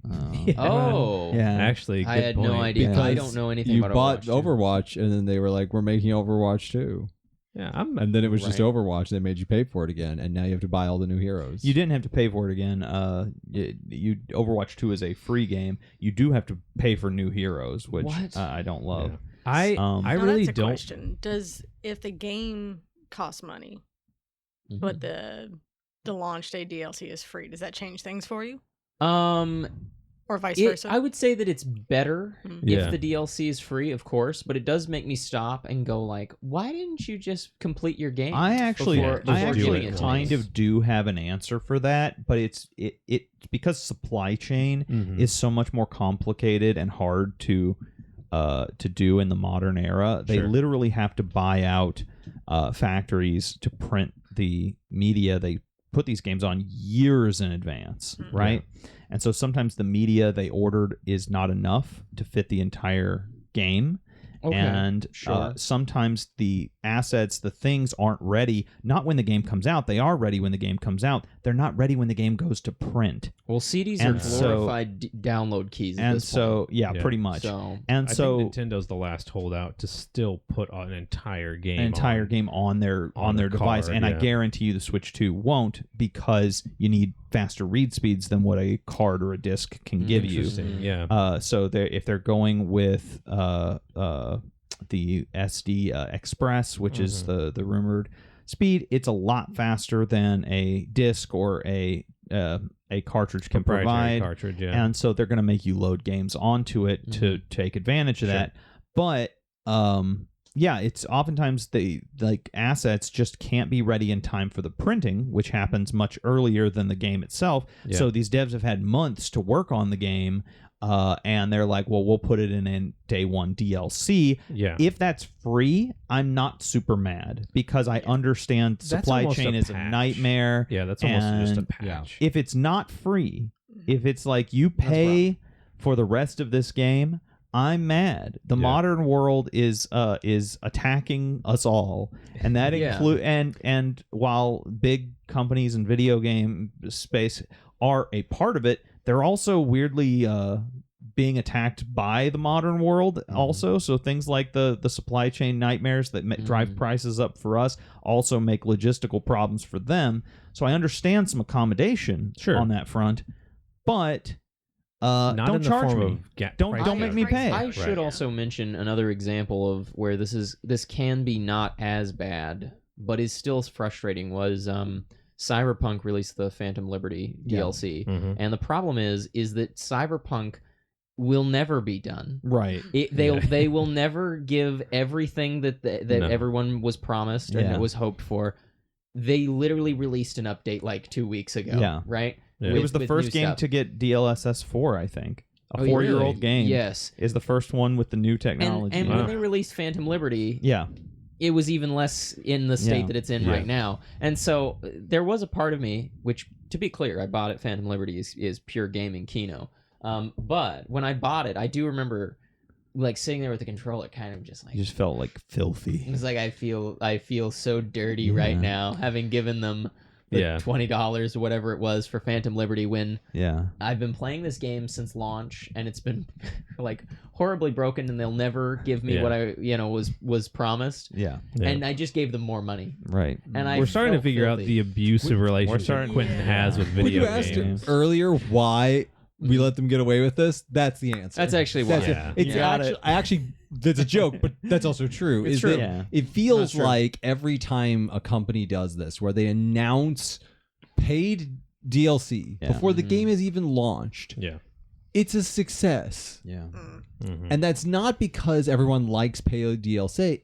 Oh, Yeah. Actually, I good had point. no idea. I Because don't know anything you about bought Overwatch. and then they were like, we're making Overwatch 2. Yeah, And then it was just Right. Overwatch. They made you pay for it again, and now you have to buy all the new heroes. You didn't have to pay for it again. You Overwatch 2 is a free game. You do have to pay for new heroes, which What? I don't love. Yeah. I Um, I Now really that's a don't. question. If the game costs money, but the launch day DLC is free, does that change things for you? Or vice versa. I would say that it's better Yeah. if the DLC is free, of course, but it does make me stop and go like, why didn't you just complete your game? I actually before giving it to kind me? of do have an answer for that, but it's because supply chain Mhm. is so much more complicated and hard to do in the modern era. They Sure. literally have to buy out factories to print the media they put these games on years in advance, right? And so sometimes the media they ordered is not enough to fit the entire game. Okay, And sure. sometimes the assets, the things aren't ready. Not when the game comes out. They are ready when the game comes out. They're not ready when the game goes to print. Well, CDs And are so- glorified download keys at And this so, yeah, Yeah. pretty point. much. So And I so think Nintendo's the last holdout to still put an entire game on their on their the device, card, and I yeah. guarantee you the Switch 2 won't, because you need faster read speeds than what a card or a disc can give you. Interesting. Yeah. So if they're going with the SD Express, which is the rumored speed, it's a lot faster than a disc or a cartridge can Proprietary provide. cartridge, yeah. And so they're going to make you load games onto it to take advantage of that. But yeah, it's oftentimes the assets just can't be ready in time for the printing, which happens much earlier than the game itself. Yeah. So these devs have had months to work on the game, and they're like, well, we'll put it in day one DLC. Yeah. If that's free, I'm not super mad, because I understand That's supply almost chain a is a patch. nightmare. Yeah, that's almost just a and patch. If it's not free, if it's like you pay for the rest of this game, I'm mad. The Yeah. modern world is attacking us all, and that Yeah. include and while big companies in video game space are a part of it, they're also weirdly being attacked by the modern world also. So things like the supply chain nightmares that drive prices up for us also make logistical problems for them. So I understand some accommodation Sure. on that front, but Not don't in the charge form me. of Don't make me pay. I should Right. also mention another example of where this can be not as bad, but is still frustrating. Was Cyberpunk released the Phantom Liberty DLC, Mhm. and the problem is that Cyberpunk will never be done. Right. They will never give everything that No. everyone was promised and Yeah. that was hoped for. They literally released an update like 2 weeks ago. Yeah. Right. Yeah. It was the With first new game stuff. to get DLSS 4, I think. A Oh, 4-year-old really? game Yes. is the first one with the new technology. And Wow. when they released Phantom Liberty, yeah. it was even less in the state Yeah. that it's in Yeah. right now. And so there was a part of me, which, to be clear, I bought it. Phantom Liberty is pure gaming Kino. But when I bought it, I do remember like sitting there with the controller, kind of just like, You just felt like filthy. it was like I feel so dirty right Yeah. now, having given them the Yeah. $20 or whatever it was for Phantom Liberty, when Yeah. I've been playing this game since launch, and it's been like horribly broken, and they'll never give me Yeah. what I was promised. Yeah. Yeah. And I just gave them more money. Right. And I We're starting to felt figure out filthy. the abusive relationship starting- Quentin has with When video you asked games. earlier why we let them get away with this, that's the answer. That's actually why. That's Yeah. it. It's Got actually, it. I actually, that's a joke, but that's also true. It's is true. that Yeah. It feels That's true. like every time a company does this, where they announce paid DLC Yeah. before the Mhm. game is even launched, Yeah. it's a success. Yeah. Mhm. And that's not because everyone likes paid DLC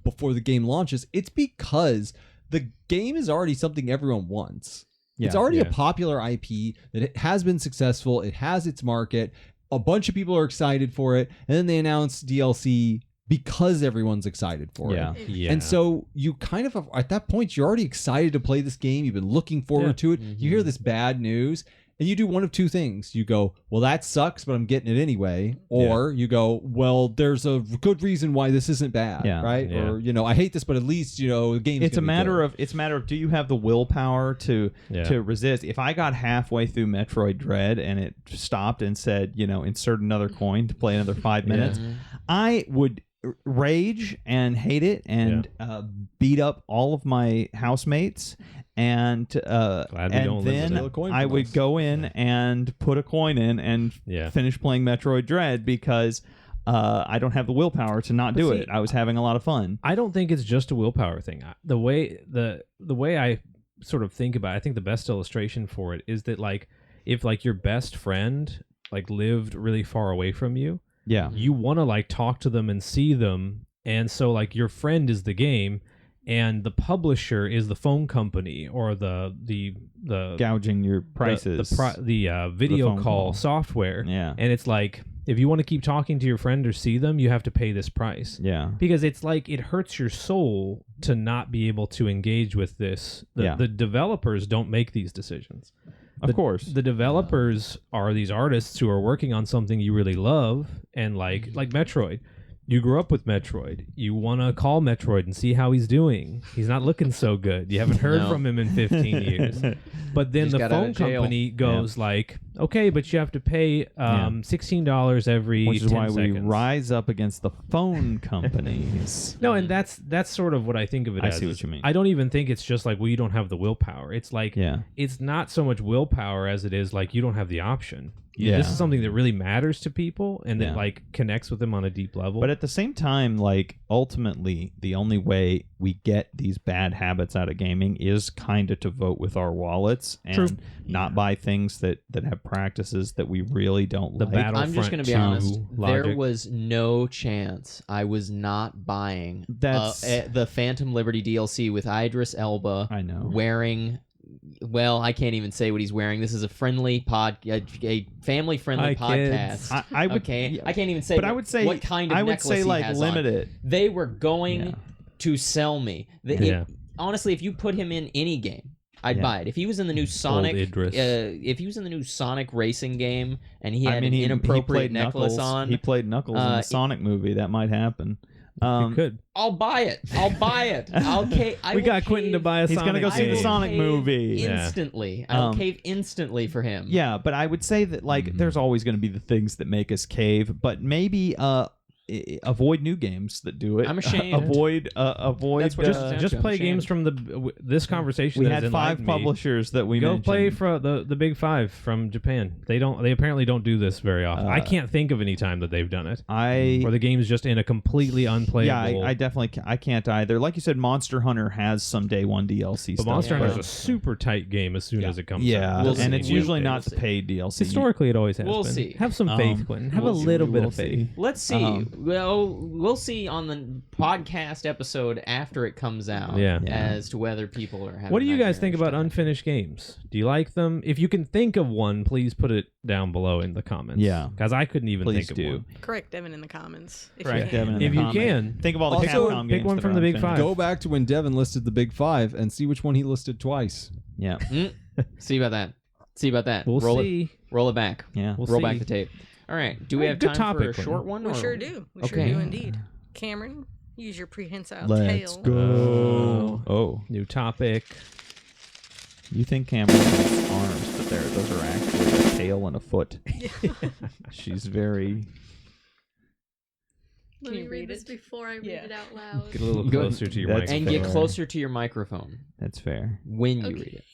before the game launches. It's because the game is already something everyone wants. It's Yeah. already a Yeah. popular IP that it has been successful. It has its market. A bunch of people are excited for it. And then they announce DLC because everyone's excited for Yeah. it. Yeah. And so you kind of, at that point, you're already excited to play this game. You've been looking forward Yeah. to it. You hear this bad news and you do one of two things. You go, well, that sucks, but I'm getting it anyway. Or you go, well, there's a good reason why this isn't bad. Yeah. Right. Yeah. Or, I hate this, but at least, the game's It's a gonna be matter good. of do you have the willpower to Yeah. resist? If I got halfway through Metroid Dread and it stopped and said, insert another coin to play another 5 minutes, I would rage and hate it and beat up all of my housemates, and Glad we don't live with then it. A coin I from would us. go in and put a coin in and Yeah. finish playing Metroid Dread, because I don't have the willpower to not do see, it. I was having a lot of fun. I don't think it's just a willpower thing. The way I sort of think about it, I think the best illustration for it is that if your best friend like lived really far away from you, Yeah. you want to like talk to them and see them, and so like your friend is the game, and the publisher is the phone company or the Gouging your prices. the video phone call call. software. Yeah. And it's like, if you want to keep talking to your friend or see them, you have to pay this price. Yeah. Because it's like it hurts your soul to not be able to engage with this. The developers don't make these decisions. Of course. The developers are these artists who are working on something you really love, and like Metroid. You grew up with Metroid. You want to call Metroid and see how he's doing. He's not looking so good. You haven't heard from him in 15 years. But then Just the got out phone of jail. company goes like, okay, but you have to pay $16 every Which is 10 why seconds. we rise up against the phone companies. No, and that's sort of what I think of it I as. see what is you mean. I don't even think it's just like, well, you don't have the willpower. It's like, it's not so much willpower as it is like you don't have the option. This is something that really matters to people and that like connects with them on a deep level. But at the same time, like ultimately, the only way we get these bad habits out of gaming is kind of to vote with our wallets and not buy things that have practices that we really don't like. I'm just going to be honest. There was no chance I was not buying the Phantom Liberty DLC with Idris Elba. I know. Wearing. Well, I can't even say what he's wearing. This is a friendly a family-friendly podcast. I would, I can't even say. But I would say what kind of I would necklace say he like has limit on. it. They were going to sell me. Honestly, if you put him in any game, I'd buy it. If he was in the new Sonic, if he was in the new Sonic racing game, and he had an inappropriate necklace on, he played Knuckles in the Sonic movie. That might happen. You could. I'll buy it. We got Quentin to buy a Sonic. He's gonna go see the Sonic movie instantly. I'll cave instantly for him. Yeah, but I would say that like there's always going to be the things that make us cave, but maybe avoid new games that do it. I'm ashamed. avoid. Just play games from this conversation. We had 5 publishers that we mentioned. Go play for the big 5 from Japan. They apparently don't do this very often. I can't think of any time that they've done it. Or the game's just in a completely unplayable. Yeah, I definitely I can't either. Like you said, Monster Hunter has some day one DLC but stuff. Monster Hunter is a super tight game as soon as it comes out. Yeah, and it's usually not the see. paid DLC. Historically, it always has We'll been. see. Have some faith, Quentin. Have a little bit of faith. Let's see. Well, we'll see on the podcast episode after it comes out as to whether people are having. What do you guys think about unfinished games? Do you like them? If you can think of one, please put it down below in the comments. Yeah. Because I couldn't even think of one. Correct Devin in the comments. If Correct you can. Devin in If the you comment. can. Think of all the Also, Capcom games. pick one that from are the big unfinished. 5. Go back to when Devin listed the big 5 and see which one he listed twice. Yeah. See about that. We'll see. Roll it back. Yeah. We'll Roll see. back the tape. All right. Do we have Good time for a topic, short one? We or- sure do. We sure Okay. do indeed. Cameron, use your prehensile Let's tail. go. Oh, New topic. you think Cameron has arms, but those are actually a tail and a foot. She's very. Let Can me you read read this it? before I read it out loud. Get a little Go- closer to your That's microphone. And get fair. closer to your microphone That's fair. when you Okay. read it.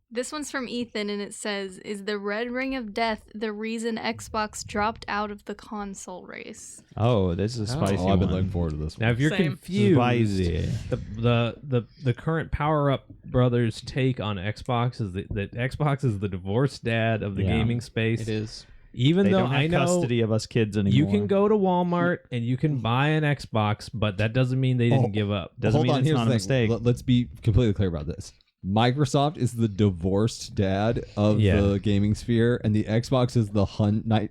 This one's from Ethan, and it says, "Is the Red Ring of Death the reason Xbox dropped out of the console race?" Oh, this is a spicy I've been one. looking forward to this one. Now, if you're Same. confused, Spicy. the current Power Up Brothers take on Xbox is that Xbox is the divorced dad of the gaming space. It is. Even They though don't have I know custody of us kids anymore. you can go to Walmart and you can buy an Xbox, but that doesn't mean they didn't give up. Doesn't Hold mean on, it's here's not the a thing. mistake. Let's be completely clear about this. Microsoft is the divorced dad of the gaming sphere, and the Xbox is the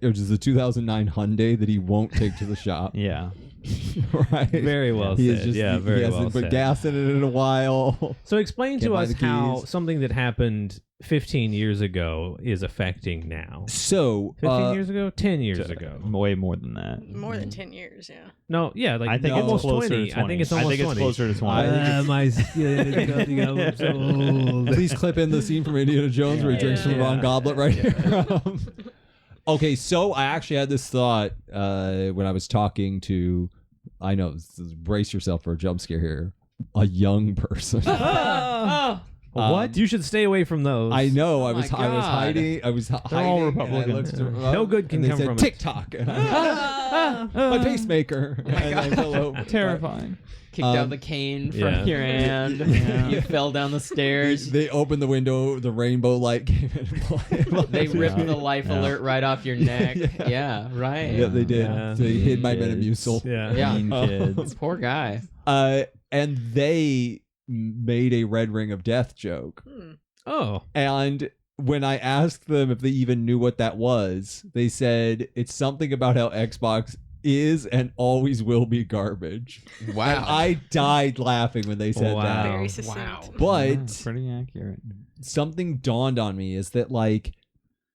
which is the 2009 Hyundai that he won't take to the shop. Yeah. Right? Very well He said. is just, Yeah, very he hasn't well put said. gas in it in a while. So explain Can't to buy us the how keys. something that happened 15 years ago is affecting now. So 15 years ago? 10 years ago. Way more than that. More than 10 years, yeah. No, yeah, like I think almost it's closer 20. to 20. I think it's almost 20. closer to 20. My skin is coming up. I'm so old. Please clip in the scene from Indiana Jones where he drinks from the wrong goblet right here. Okay, so I actually had this thought when I was talking to, I know, brace yourself for a jump scare here, a young person. What? You should stay away from those. I know. Oh I was my hiding. I was all hiding. and I Republicans. looked around, No good can and they come said, from it. TikTok. And I was, my pacemaker. And I fell over. Terrifying. Kicked out the cane from yeah. your hand. Yeah. You fell down the stairs. They opened the window. The rainbow light came in. They ripped the life Yeah. alert right off your neck. Yeah. Yeah, right. Yeah, they did. Yeah. They hid my Kids. Metamucil. Yeah. Yeah. Mean kids. Poor guy. And they made a Red Ring of Death joke. Oh. And when I asked them if they even knew what that was, they said it's something about how Xbox is and always will be garbage. Wow. And I died laughing when they said Wow. that. Very succinct. But Pretty accurate. something dawned on me is that like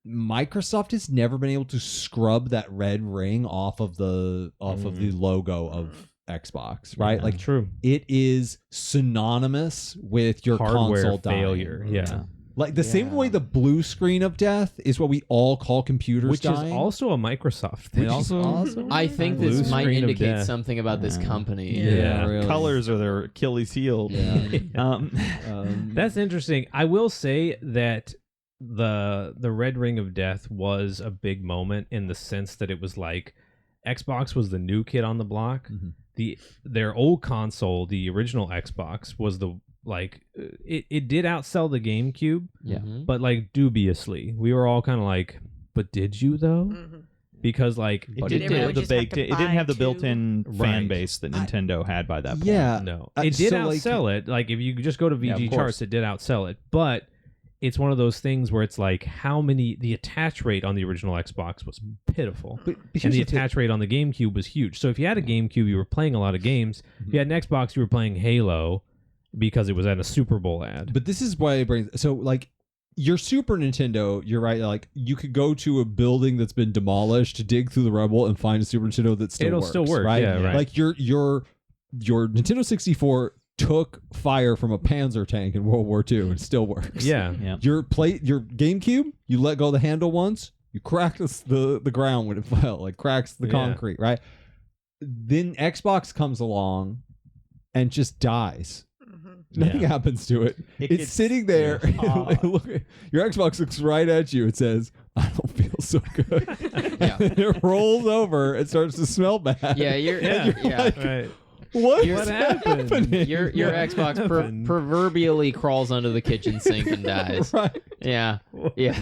Microsoft has never been able to scrub that red ring off of the logo of Xbox, right? Yeah, Like true. it is synonymous with your Hardware console dying. failure. Yeah. Like the same way the blue screen of death is what we all call computers Which dying. is also a Microsoft thing. I think Blue this might screen of indicate death. something about this Yeah. company. Yeah. really. Colors are their Achilles heel. Yeah. That's interesting. I will say that the Red Ring of Death was a big moment in the sense that it was like Xbox was the new kid on the block. Mhm. Their old console, the original Xbox, was the like it did outsell the GameCube, Yeah. Mhm. but like dubiously. We were all kind of like, but did you though? Mhm. Because like It But didn't it have did. the Just have baked. to It didn't have the buy built-in two. fan Right. base that Nintendo had by that point. Yeah. no, Uh, it did so, like- outsell it. Like if you just go to Yeah, VG of course. charts, it did outsell it. But it's one of those things where it's like the attach rate on the original Xbox was pitiful. But And here's the the thing. attach rate on the GameCube was huge. So if you had a GameCube, you were playing a lot of games. If you had an Xbox, you were playing Halo because it was at a Super Bowl ad. But this is why it brings so like your Super Nintendo, you're right, like you could go to a building that's been demolished, dig through the rubble and find a Super Nintendo that still It'll works, still work, right? yeah, right. Like your Nintendo 64 took fire from a Panzer tank in World War II and it still works. Yeah. Yeah. Your GameCube, you let go of the handle once, you crack the ground when it fell, like cracks the Yeah. concrete, right? Then Xbox comes along and just dies. Mhm. Nothing Yeah. happens to it. It It's gets- sitting there. Yeah. Your Xbox looks right at you. It says, "I don't feel so good." Yeah. And it rolls over. It starts to smell bad. Yeah, you're And you're yeah. like, Right. What What happened? happening? Your Xbox happened? proverbially crawls under the kitchen sink and dies. Right. Yeah, yeah.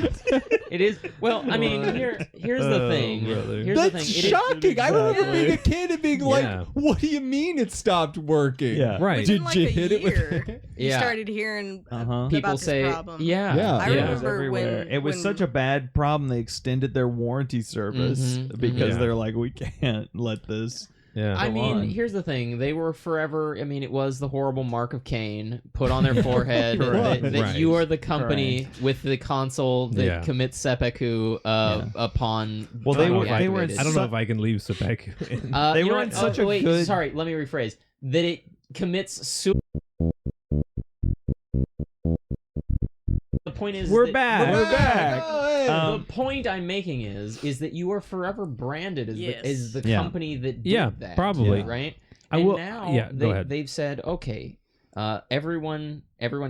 It is. Well, I mean, here's the Oh, thing. brother. Here's the That's thing. It is- shocking. I remember Exactly. being a kid and being Yeah. like, "What do you mean it stopped working?" Yeah. Right. Did Within like you a hit it year, with? you Yeah. started hearing Uh-huh. People about this say, problem. yeah, Yeah. I Yeah. It was remember everywhere. when It was when- such a bad problem. They extended their warranty service Mhm, because mhm. they're like, we can't let this. Yeah. I Go mean, on. here's the thing. They were forever. I mean, it was the horrible mark of Cain put on their forehead Correct. that Right. you are the company with the console that Yeah. commits seppuku upon. Well, I don't they know were- if I they can- were I in don't know su- if I can leave Subeku in. They you know were what? in such a wait, good- Sorry, let me rephrase. That it commits The point is, We're that- back. We're back. The point I'm making is that you are forever branded as Yes. the Yeah. company that did Yeah, that. probably. Right. I And will- now yeah, go ahead. they've said, okay, everyone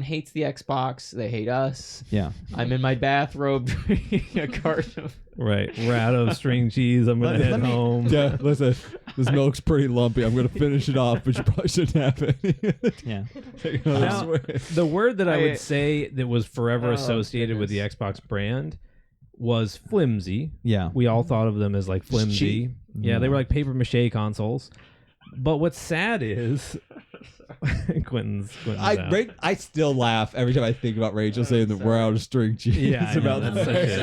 hates the Xbox. They hate us. Yeah. I'm in my bathrobe drinking a carton of. Right. We're out of string cheese. I'm going to head home. Yeah, listen, this milk's pretty lumpy. I'm gonna finish it off, but you probably shouldn't have it. Yeah. Take another Now, swig. the word that I would say that was forever Oh, associated with the Xbox brand was flimsy. Yeah. We all thought of them as like flimsy. cheap. Yeah, they were like paper mache consoles. But what's sad is Quentin's out. I still laugh every time I think about Rachel saying that we're out of string cheese. Yeah, I know, about that's the such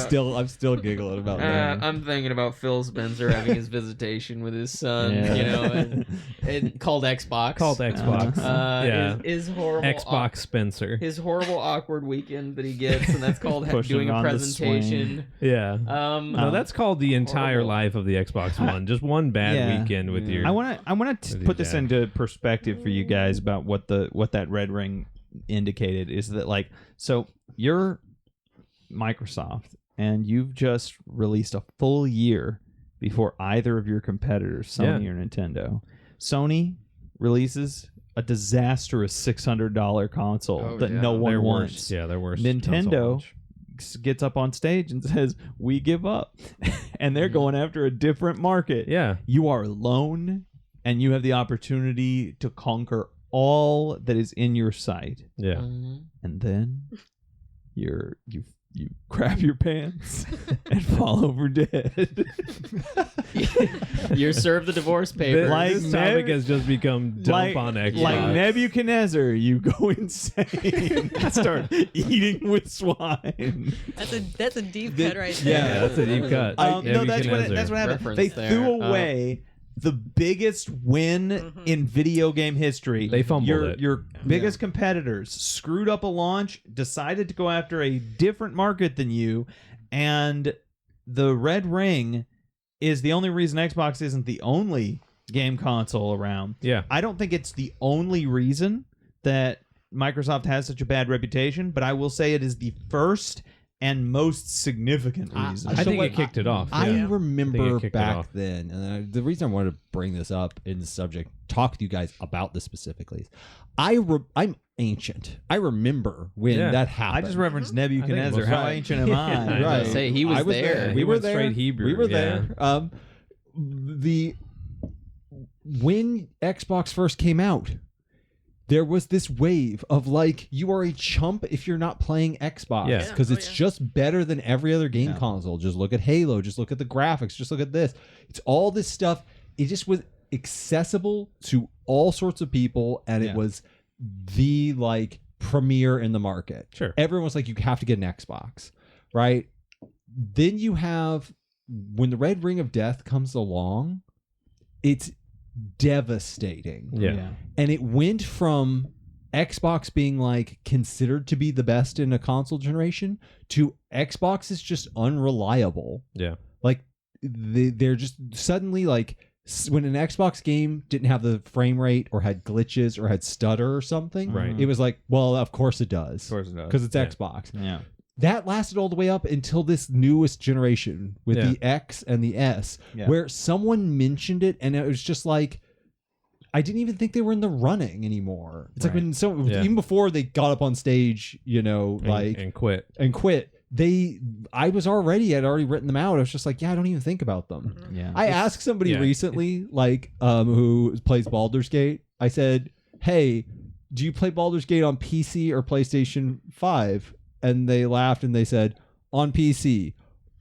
fact. a- I'm still giggling about that. I'm thinking about Phil Spencer having his visitation with his son, Yeah. you know, and called Xbox. Called Xbox. Yeah. His horrible Xbox Spencer. his horrible awkward weekend that he gets, and that's called Pushing doing a on the presentation. Yeah. No, No, that's called the entire horrible. life of the Xbox One. Just one bad Yeah. weekend with your. I want to With your put this dad. into perspective for you guys about what that red ring indicated is that like so you're Microsoft and you've just released a full year before either of your competitors, Sony or Nintendo. Sony releases a disastrous $600 console Oh, that yeah. no one Their wants. worst. Yeah, their worst. Nintendo console launch. gets up on stage and says, "We give up," and they're going after a different market. Yeah. You are alone, and you have the opportunity to conquer all that is in your sight. Yeah. And then you grab your pants and fall over dead. You're served the divorce paper. Like This topic has just become dump on Xbox. Like Nebuchadnezzar, you go insane and start eating with swine. That's a deep cut right there. Yeah, that's a deep cut. No, that's what happened. Reference They there. threw away the biggest win in video game history. They fumbled it. Your biggest competitors screwed up a launch, decided to go after a different market than you, and the Red Ring is the only reason Xbox isn't the only game console around. Yeah. I don't think it's the only reason that Microsoft has such a bad reputation, but I will say it is the first and most significant reason. I think it kicked it off. I yeah. I remember think it kicked it back off. then, and the reason I wanted to bring this up in the subject, talk to you guys about this specifically, is I'm ancient. I remember when Yeah. that I happened. just referenced I Nebuchadnezzar. think it was How right. ancient am I? Yeah, I was gonna say, he was I was there. We He were went there. straight Hebrew, We were yeah. there. When Xbox first came out, there was this wave of like, you are a chump if you're not playing Xbox Yeah. because it's just better than every other game Yeah. console. Just look at Halo, just look at the graphics, just look at this. It's all this stuff. It just was accessible to all sorts of people, and Yeah. it was the like premier in the market. Sure. Everyone was like, you have to get an Xbox, right? Then you have, when the Red Ring of Death comes along, it's devastating. Yeah. And it went from Xbox being like considered to be the best in a console generation to Xbox is just unreliable. Yeah. Like they're just suddenly like when an Xbox game didn't have the frame rate or had glitches or had stutter or something, Right. it was like, well, of course it does. Of course it does. Because it's Yeah. Xbox. Yeah. That lasted all the way up until this newest generation with Yeah. the X and the S, Yeah. where someone mentioned it and it was just like, I didn't even think they were in the running anymore. It's like Right. when Yeah. even before they got up on stage, you know, And quit. and quit. I had already written them out. I was just like, yeah, I don't even think about them. Yeah. I asked somebody yeah. recently, like, who plays Baldur's Gate. I said, "Hey, do you play Baldur's Gate on PC or PlayStation 5?" And they laughed and they said, "On PC."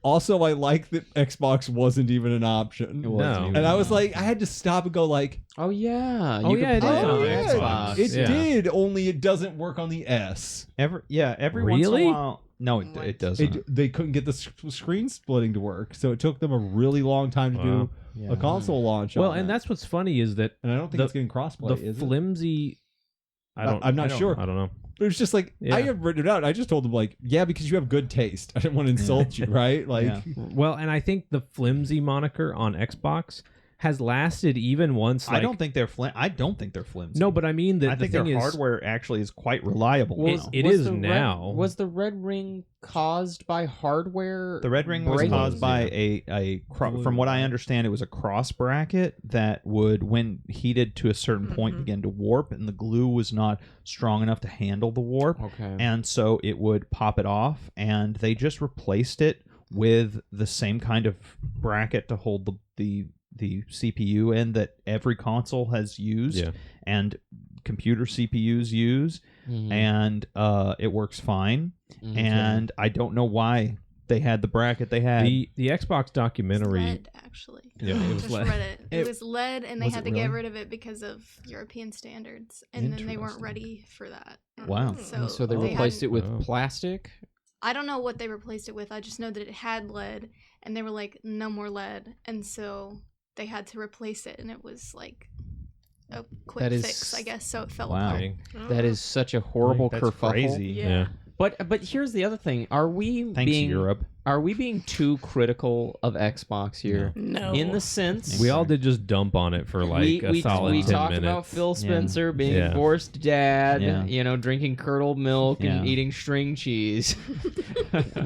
Also, I like that Xbox wasn't even an option. It wasn't No. even And I was an like, I had to stop and go like, Oh yeah. Oh, You yeah, could it play is it on on yeah, Xbox. it Yeah. did. Only it doesn't work on the S. Every once in Really? a while. No, it doesn't. They couldn't get the screen splitting to work, so it took them a really long time to Wow. do a console launch. Well, on and that. that's what's funny is that and I don't think the- it's getting crossplay. the Is it? flimsy. I'm not sure. I don't know. It was just like Yeah. I had written it out. I just told them like, yeah, because you have good taste. I didn't want to insult you, right? Like, Yeah. Well, and I think the flimsy moniker on Xbox has lasted even once. Like, I don't think they're flimsy. No, but I mean that I think the their thing is, hardware actually is quite reliable. Well, now. it Was is the now. Was the Red Ring caused by hardware? The Red Ring was breaking? caused by from what I understand, it was a cross bracket that would, when heated to a certain point, begin to warp, and the glue was not strong enough to handle the warp, Okay. and so it would pop it off. And they just replaced it with the same kind of bracket to hold the CPU in that every console has used, Yeah. and computer CPUs use, Mhm. and it works fine. Mhm. And I don't know why they had the bracket they had. the Xbox documentary. Lead, actually. Yeah, it was Just lead. read it. It was lead, and they was had it to get really? rid of it because of European standards, and then they weren't Interesting. ready for that. Wow. So, they they replaced had- it with Oh. plastic. I don't know what they replaced it with. I just know that it had lead, and they were like, no more lead, and so they had to replace it, and it was like a quick That is- fix, I guess. So it fell Wow. apart. Dang. That is such a horrible That's kerfuffle. crazy. Yeah. But here's the other thing: are we Thanks, being Europe. Are we being too critical of Xbox here? No. In the sense We all did just dump on it for like a solid we 10 talked minutes. about Phil Spencer being Yeah. a divorced dad, Yeah. drinking curdled milk and Yeah. eating string cheese.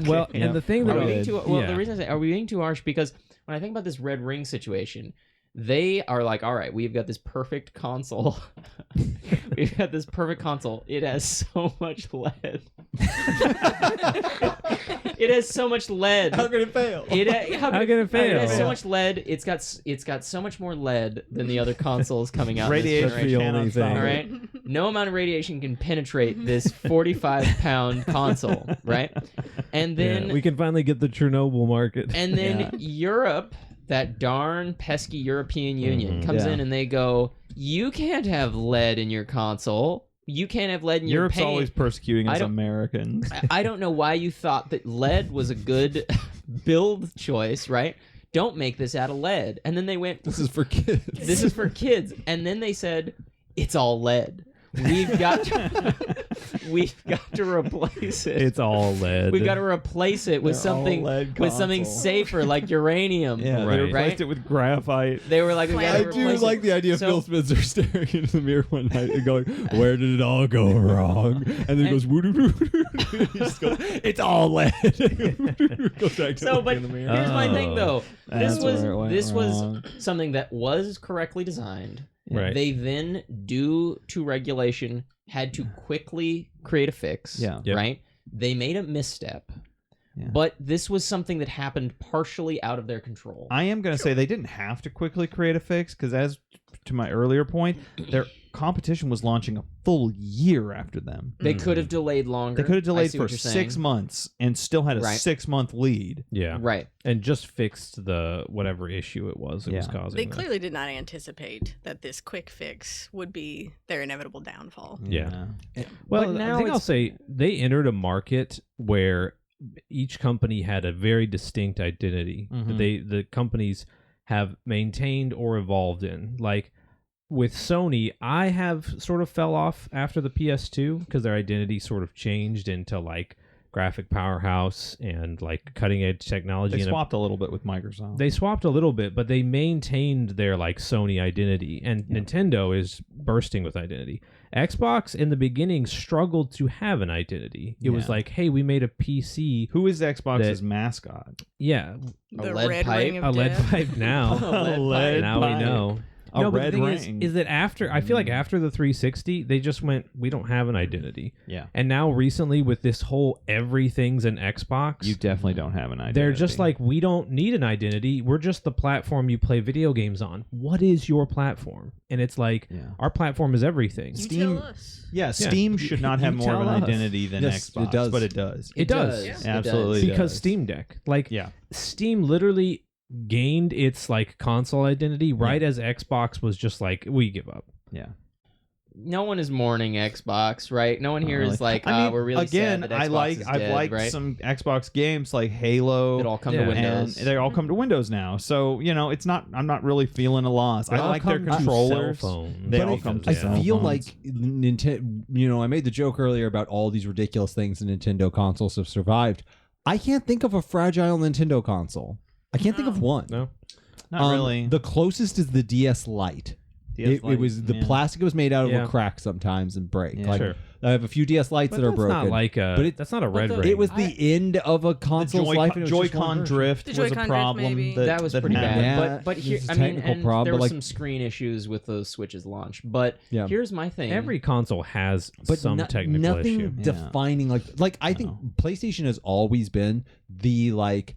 Well, Yeah. and the thing Are that we being too, well, yeah. the reason I say, are we being too harsh? Because when I think about this Red Ring situation, They are like, all right, we've got this perfect console. We've got this perfect console. It has so much lead. It has so much lead. How can it fail? How can it fail? It has so much lead. It's got so much more lead than the other consoles coming out. Radiation This generation. the only thing. All right. No amount of radiation can penetrate this 45-pound console, right? And then we can finally get the Chernobyl market. and then Europe, that darn pesky European Union, comes Yeah. in and they go, "You can't have lead in your console. You can't have lead in your Europe's paint." always persecuting I us don't- Americans. I don't know why you thought that lead was a good build choice, right? Don't make this out of lead. And then they went, This is for kids. this is for kids. And then they said, it's all lead. We've got to replace it. It's all lead. We've got to replace it with They're all something lead with something consoles. safer like uranium. Yeah, Right. they replaced Right? it with graphite. They were like, we I gotta I do replace like it. the idea of So- Phil Spencer staring into the mirror one night and going, "Where did it all go wrong?" And then he goes, "Woo-doo-doo-doo-doo." He just goes, "It's all lead." Goes back to So, looking but in the mirror. here's my thing, though. That's where it went This was wrong. something that was correctly designed. Right. They then, due to regulation, had to quickly create a fix. Yeah. Yep. Right? They made a misstep. Yeah. But this was something that happened partially out of their control. I am going to say they didn't have to quickly create a fix because, as to my earlier point, their competition was launching a full year after them. They could have delayed longer. They could have I delayed see for what you're 6 saying. months and still had a Right. 6-month lead. Yeah. Right. And just fixed the whatever issue it was Yeah. causing. They that. clearly did not anticipate that this quick fix would be their inevitable downfall. Yeah. But Well, now I think I'll it's- say they entered a market where each company had a very distinct identity that Mhm. the companies have maintained or evolved in. Like with Sony, I have sort of fell off after the PS2 because their identity sort of changed into like graphic powerhouse and like cutting edge technology. They and swapped a little bit with Microsoft. They swapped a little bit, but they maintained their like Sony identity, and Nintendo is bursting with identity. Xbox in the beginning struggled to have an identity. It was Yeah. like, hey, we made a PC. Who is Xbox's that- mascot? Yeah, The lead red pipe? ring of a lead death. pipe now. A lead Now pipe. we know. A No, but the red thing ring. is that after I feel like after the 360, they just went, we don't have an identity. Yeah. And now recently with this whole everything's an Xbox, You definitely don't have an identity. they're just like, we don't need an identity. We're just the platform you play video games on. What is your platform? And it's like, Yeah. our platform is everything. You Steam- tell us. Yeah, Steam should not have You more of an tell us. identity than Yes, Xbox, it does. but it does. It does. It Absolutely. does. Because does. Steam Deck. Like, Yeah. Steam literally gained its like console identity right as Xbox was just like, we give up. Yeah. No one is mourning Xbox, right? No one here Really. is like, I mean, we're really again, sad that Xbox I've is dead, liked right? some Xbox games like Halo. That all come Yeah. to and Windows. they all come to Windows now. So, it's not I'm not really feeling a loss. They I all like their come to controllers. cell phones. They But all I- come to I cell feel phones. like Nintendo. I made the joke earlier about all these ridiculous things the Nintendo consoles have survived. I can't think of a fragile Nintendo console. I can't think of one. No. Not really. The closest is the DS Lite. DS It was the yeah. plastic was made out of Yeah. will crack sometimes and break. Yeah. Like Sure. I have a few DS Lites But that are that's broken. not like a, but that's not a red the- ring. it was the end of a console's life. And it was just one Joy-Con version. drift The was a Joy-Con drift, problem. maybe. that was pretty happened. bad. Yeah, but here, it's a I mean, technical and problem, there but were like- some screen issues with those Switch's launch. But Yeah. here's my thing. Every console has But some technical nothing issue. Yeah. defining like I think PlayStation has always been the like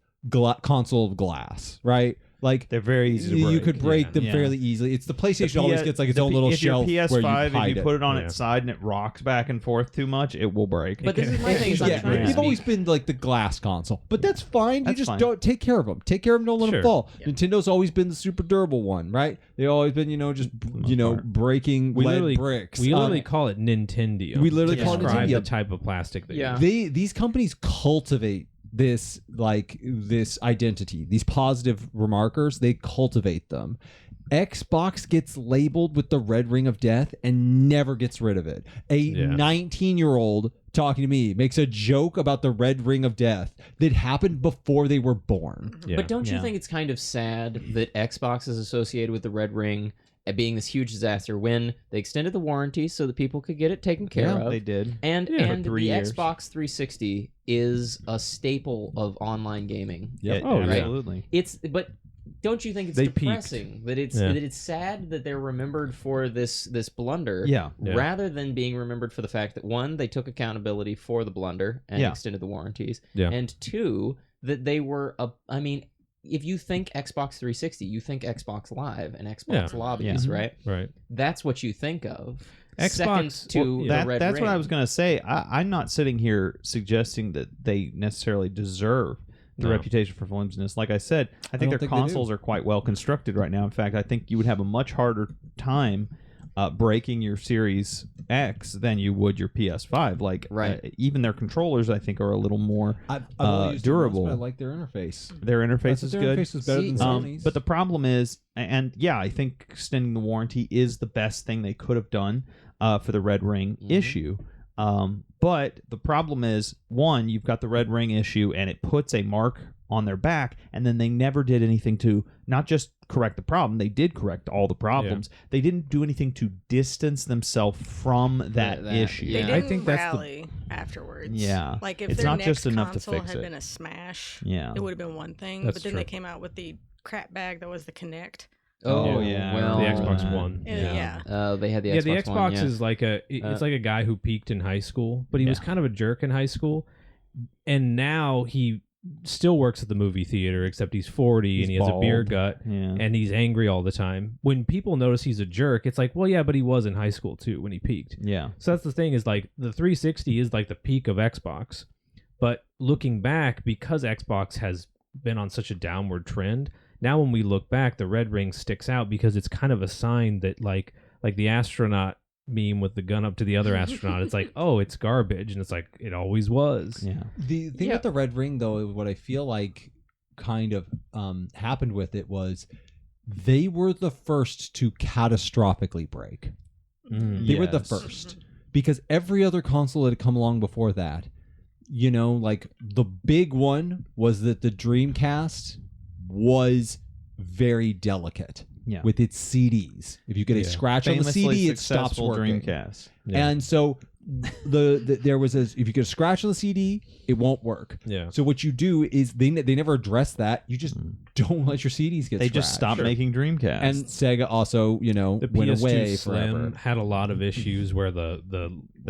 console of glass, right? Like They're very easy to break. you could break them Yeah. fairly easily. It's the PlayStation The always PS gets like its the own P- little if shelf your where you PS5, hide if you it. put it on Yeah. its side and it rocks back and forth too much, it will break. But this is my thing. Is I'm Yeah, trying to they've always speak- been like the glass console, but that's fine. That's you just fine. don't take care of them. Take care of them. Don't let Sure. them fall. Nintendo's always been the super durable one, right? They've always been, just most part. breaking We lead literally bricks. We literally call it Nintendo. we literally to call it describe Nintendo. the type of plastic they Yeah. use. These companies cultivate this identity, these positive remarkers. They cultivate them. Xbox gets labeled with the red ring of death and never gets rid of it. A 19-year-old talking to me makes a joke about the red ring of death that happened before they were born. Yeah. But don't you Yeah. think it's kind of sad that Xbox is associated with the Red Ring at being this huge disaster when they extended the warranty so that people could get it taken care Yeah, of? they did. And Yeah, and for 3 the years. Xbox 360 is a staple of online gaming. Yep. Yeah, Oh, yeah. absolutely. But don't you think it's They peaked. depressing that it's sad that they're remembered for this blunder Yeah. rather than being remembered for the fact that, one, they took accountability for the blunder and extended the warranties, and two, that they were I mean, if you think Xbox 360, you think Xbox Live and Xbox lobbies, right? Right. That's what you think of. Xbox Second to the Red that's Ring. what I was going to say. I'm not sitting here suggesting that they necessarily deserve the reputation for flimsiness. Like I said, I think their consoles are quite well constructed right now. In fact, I think you would have a much harder time breaking your Series X than you would your PS5. Like, even their controllers, I think, are a little more durable. I like their interface. Their interface is good. Interface is better than Sony's. But the problem is, and I think extending the warranty is the best thing they could have done for the Red Ring issue. But the problem is, one, you've got the Red Ring issue, and it puts a mark on their back, and then they never did anything to not just correct the problem. They did correct all the problems. They didn't do anything to distance themselves from that issue. They didn't I think that's rally afterwards. Yeah. Like if It's their not next just enough to console fix had it. been a smash, Yeah. it would have been one thing. That's but then true. they came out with the crap bag that was the Kinect. Oh, yeah. well, The Xbox One. Yeah. they had the Yeah, Xbox the Xbox One, is like it's like a guy who peaked in high school, but he was kind of a jerk in high school, and now he still works at the movie theater, except he's 40 and he has a beer gut, and he's angry all the time. When people notice he's a jerk, it's like, well, yeah, but he was in high school too when he peaked. Yeah. So that's the thing, is like the 360 is like the peak of Xbox, but looking back, because Xbox has been on such a downward trend, now when we look back, the Red Ring sticks out because it's kind of a sign that like the astronaut meme with the gun up to the other astronaut, it's like, oh, it's garbage, and it's like, it always was. Yeah. The thing with the Red Ring, though, what I feel like kind of happened with it was they were the first to catastrophically break. They were the first, because every other console that had come along before that, you know, like the big one was that the Dreamcast was very delicate with its CDs. If you get a scratch on the CD, it stops working. Dreamcast. And so there was if you get a scratch on the CD, it won't work. Yeah. So what you do is they never address that. You just don't let your CDs get. They just stopped making Dreamcast. And Sega also, The went PS2 away Slim forever. had a lot of issues where the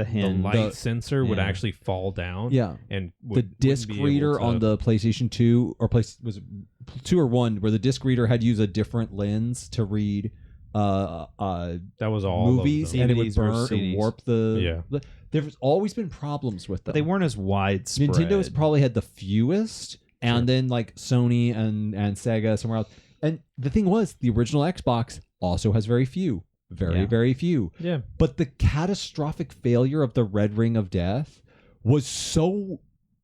hinge, light sensor would actually fall down. Yeah. And The disc reader on the PlayStation 2 or was it 2 or 1, where the disc reader had to use a different lens to read that was all movies, of them. and it would DVDs versus burn and CDs. warp there's always been problems with them. But they weren't as widespread. Nintendo's probably had the fewest, and then like Sony and Sega somewhere else. And the thing was, the original Xbox also has very few. Very few. Yeah. But the catastrophic failure of the Red Ring of Death was so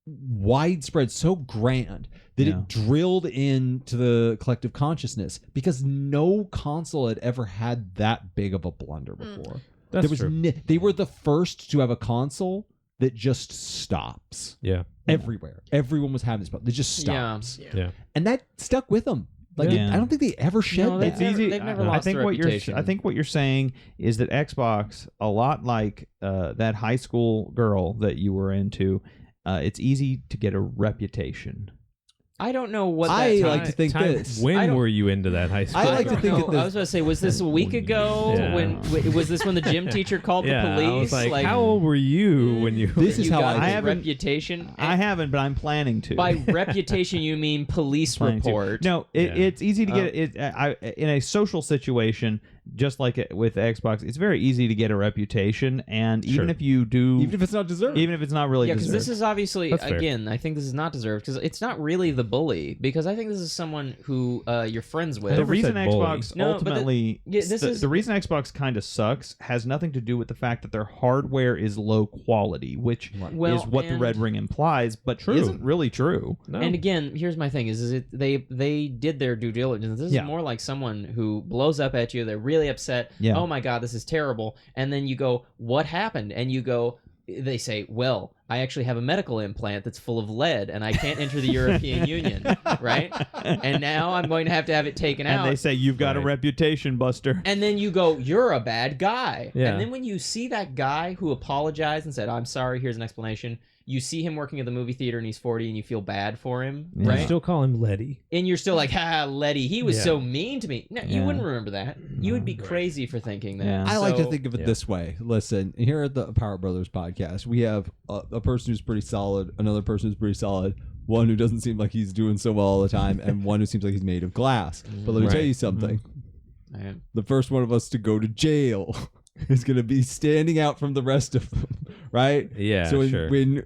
widespread, so grand, that it drilled into the collective consciousness, because no console had ever had that big of a blunder before. That's true. They were the first to have a console that just stops. Yeah. Everywhere. Everyone was having this problem. It just stops. Yeah. And that stuck with them. Like I don't think they ever shed No, that. It's easy. They've never I lost think their what reputation. I think what you're saying is that Xbox, a lot like that high school girl that you were into, it's easy to get a reputation. I don't know what I that like to think this. When were you into that high school? I like to think No, I was about to say, was this a week ago? Yeah. Was this when the gym teacher called the police? I was like, how old were you when you? This is you how got I a haven't- reputation. I haven't, but I'm planning to. By reputation, you mean police Planning to. report? No, it's easy to get it. In a social situation, just like with Xbox, it's very easy to get a reputation, and even if you do, Even if it's not deserved. even if it's not really Yeah, because deserved. this is obviously, That's fair. again, I think this is not deserved, because it's not really the bully, because I think this is someone who you're friends with. The never reason said bully. Xbox No, but ultimately, the reason Xbox kind of sucks has nothing to do with the fact that their hardware is low quality, which Well, is what the and- Red Ring implies, but isn't really true. No. And again, here's my thing: they did their due diligence. This is more like someone who blows up at you. They're really upset. Yeah. Oh my god, this is terrible. And then you go, "What happened?" And you go, they say, "Well, I actually have a medical implant that's full of lead and I can't enter the European Union, right? And now I'm going to have it taken out. And they say, you've got a Right. reputation, Buster. And then you go, you're a bad guy. Yeah. And then when you see that guy who apologized and said, I'm sorry, here's an explanation, you see him working at the movie theater and he's 40 and you feel bad for him, Yeah. right? You still call him Letty. And you're still like, Letty, he was Yeah. so mean to me. No, you Yeah. wouldn't remember that. You would be crazy for thinking that. Yeah. I like to So- think of it Yeah. this way. Listen, here at the Power Brothers podcast, we have a person who's pretty solid, another person who's pretty solid, one who doesn't seem like he's doing so well all the time, and one who seems like he's made of glass. But let me tell Right. you something. Right. The first one of us to go to jail is going to be standing out from the rest of them, right? Yeah, So sure. when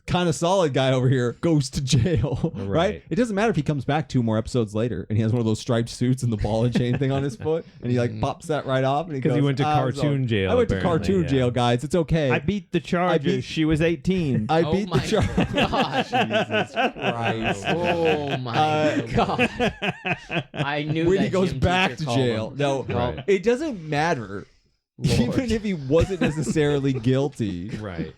kind of solid guy over here goes to jail, right? Right. It doesn't matter if he comes back 2 more episodes later and he has one of those striped suits and the ball and chain thing on his foot, and he like pops that right off, and he 'Cause goes, he went to "Ah, cartoon jail, I went to apparently, cartoon yeah. jail, guys. It's okay. I beat the charges. She was 18. I Oh beat my the charge. gosh. Jesus Christ. Oh my god! I knew When that he goes gym back teacher to called jail. him. No, Right. it doesn't matter. Lord. Even if he wasn't necessarily guilty. Right.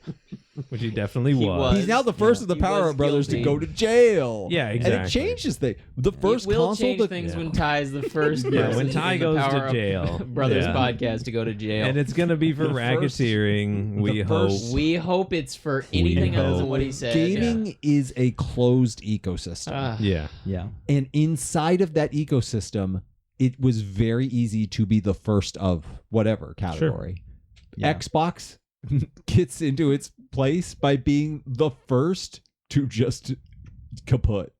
Which he definitely He was. was. He's now the first of the He Power was Brothers guilty. to go to jail. Yeah, And exactly. it changes things. The first it will console change to things Yeah. when Ty's the first Yeah, person when Ty in the goes to Power Up jail. Brothers Yeah. podcast to go to jail. And it's going to be for The first- racketeering, we the hope. first- we hope it's for anything other than hope. what he said. gaming is a closed ecosystem. Ah, Yeah. Yeah. And inside of that ecosystem, it was very easy to be the first of whatever category. Yeah. Xbox gets into its place by being the first to just kaput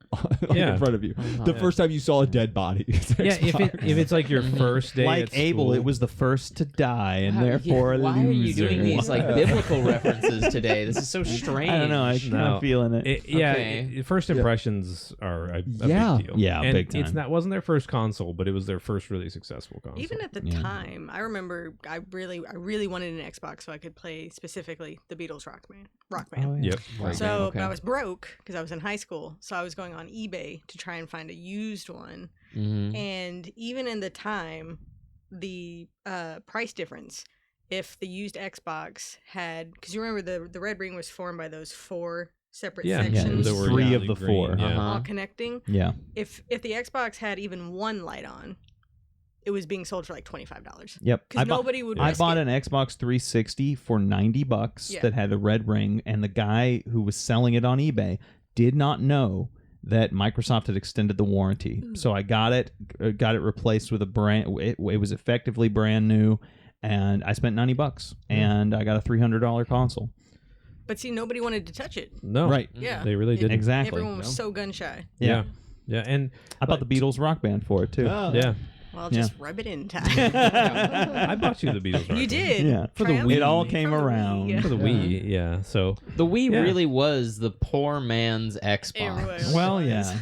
Yeah. in front of you. The Yeah. first time you saw a dead body. is Yeah, if Xbox. it's like your first day Like at Abel, school, it was the first to die, and wow, therefore why a loser. are you doing these like Wow. biblical references today? This is so strange. I don't know. I'm kind No. of feeling it. Yeah, Okay. first impressions are a Yeah. big deal. Yeah, and big it's time. not wasn't their first console, but it was their first really successful console. Even at the Yeah. time, I remember I really wanted an Xbox so I could play specifically the Beatles Rock Band. Oh, yeah. Yep. Right. So Okay. but I was broke because I was in high school, so I was going on eBay to try and find a used one. Mhm. And even in the time, the price difference, if the used Xbox had, because you remember the red ring was formed by those 4 separate Yeah, Yeah, sections, it was There were 3 yellow of the green, 4. yeah. Uh-huh. all connecting. Yeah. If the Xbox had even one light on, it was being sold for like $25 Yep. because nobody would. I risk bought it. an Xbox 360 for $90 Yeah. that had the red ring, and the guy who was selling it on eBay did not know that Microsoft had extended the warranty. So I got it replaced with a brand. It was effectively brand new, and I spent $90, and I got a $300 console. But see, nobody wanted to touch it. No, Right. Yeah, they really didn't. Exactly. Everyone was so gun shy. Yeah, yeah, and I bought the Beatles Rock Band for it too. yeah, Well, Yeah. just rub it in, Ty. I bought you the Beatles. You record. did. Yeah. For the Wii. Triumphantly It all from came the Wii. around. for the Wii. Yeah, so The Wii Yeah. really was the poor man's Xbox. Everyone Well, was. yeah.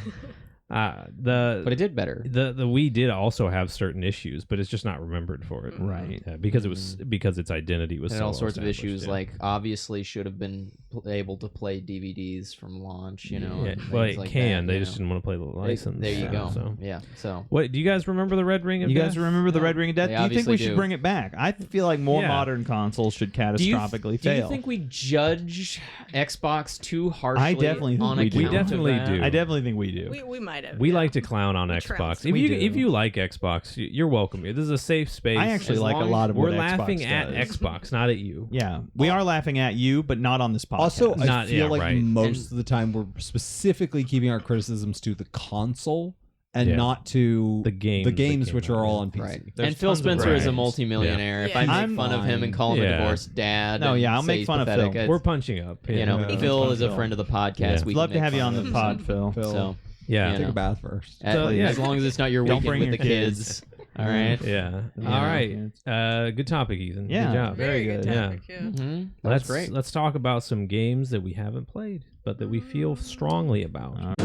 But it did better. The Wii did also have certain issues, but it's just not remembered for it, Right. Because it was because its identity was And so all sorts of established, issues, yeah. like obviously should have been able to play DVDs from launch, you know. Yeah, and well, things it like can. that, They you just know. didn't want to play the license. There you yeah, go. So, Yeah. So what do you guys remember the Red Ring of You guys Death? remember the Red Ring of Death? They Do you think obviously we should do. bring it back? I feel like more Yeah. modern consoles should do you catastrophically do you fail. think we judge Xbox too harshly? I definitely think on we do. account We of definitely that? do. I definitely think we do. We might have. We yeah. like to clown on We Xbox. trounce. If We you do. if you like Xbox, you're welcome here. This is a safe space. I actually As like a long lot as of we're what laughing Xbox at does. Xbox, not at you. Yeah, we are laughing at you, but not on this podcast. Also, I Not- feel yeah, like right. most of the time we're specifically keeping our criticisms to the console and Yeah. not to The games the that games came which out, are all yeah. on PC. Right. There's And Phil tons of Spencer is a brands. multimillionaire. If Yeah. I make I'm fun of him and call him Yeah. a divorced dad, No, and yeah, I'll say make he's fun of pathetic, Phil. it's- We're punching up. you know, Yeah. Phil is a Phil. friend of the podcast. Yeah. We love can to make have you fun on of the him. pod, Phil. Phil, So Yeah. take a bath first. So, yeah. as long as it's not your Don't weekend bring with the your kids. All right. Yeah. Yeah. All right. Good topic, Ethan. Yeah. Good job. Very good. topic, yeah. Mm-hmm. That's great. Let's talk about some games that we haven't played, but that we feel strongly about.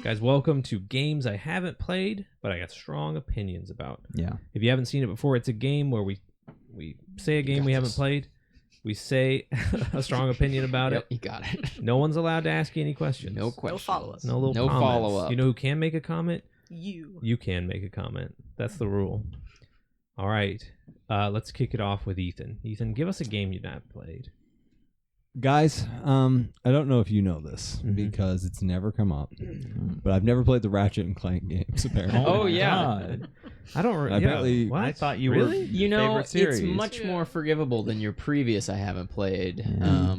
Guys, welcome to Games I Haven't Played, but I got strong opinions about. Yeah. If you haven't seen it before, it's a game where we say a game we haven't played, we say a strong opinion about Yep, it. you got it. No one's allowed to ask you any questions. No question. No follow-up. No little No comments. follow-up. You know who can make a comment? You. You can make a comment. That's the rule. All right. Let's kick it off with Ethan. Ethan, give us a game you've not played. Guys, I don't know if you know this because it's never come up, but I've never played the Ratchet and Clank games. Apparently. Oh, my yeah. God. I don't Apparently- what? I thought you Really? were You know, favorite series. it's much more forgivable than your previous I haven't played.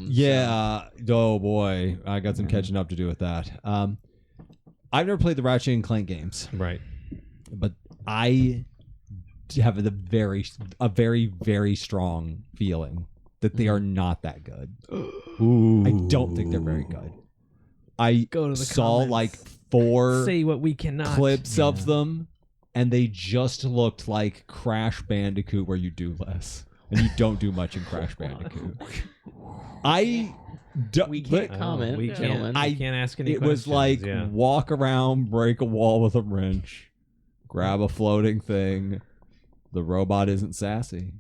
Yeah. Oh boy, I got some catching up to do with that. I've never played the Ratchet and Clank games, Right. but I have a very, very strong feeling that they are not that good. I don't think they're very good. I Go to the saw comments. like 4 Say what we cannot. clips of them, and they just looked like Crash Bandicoot, where you do less and you don't do much in Crash Bandicoot. We can't comment, we gentlemen. can't, we can't ask any It was questions, like yeah. walk around, break a wall with a wrench, grab a floating thing. The robot isn't sassy.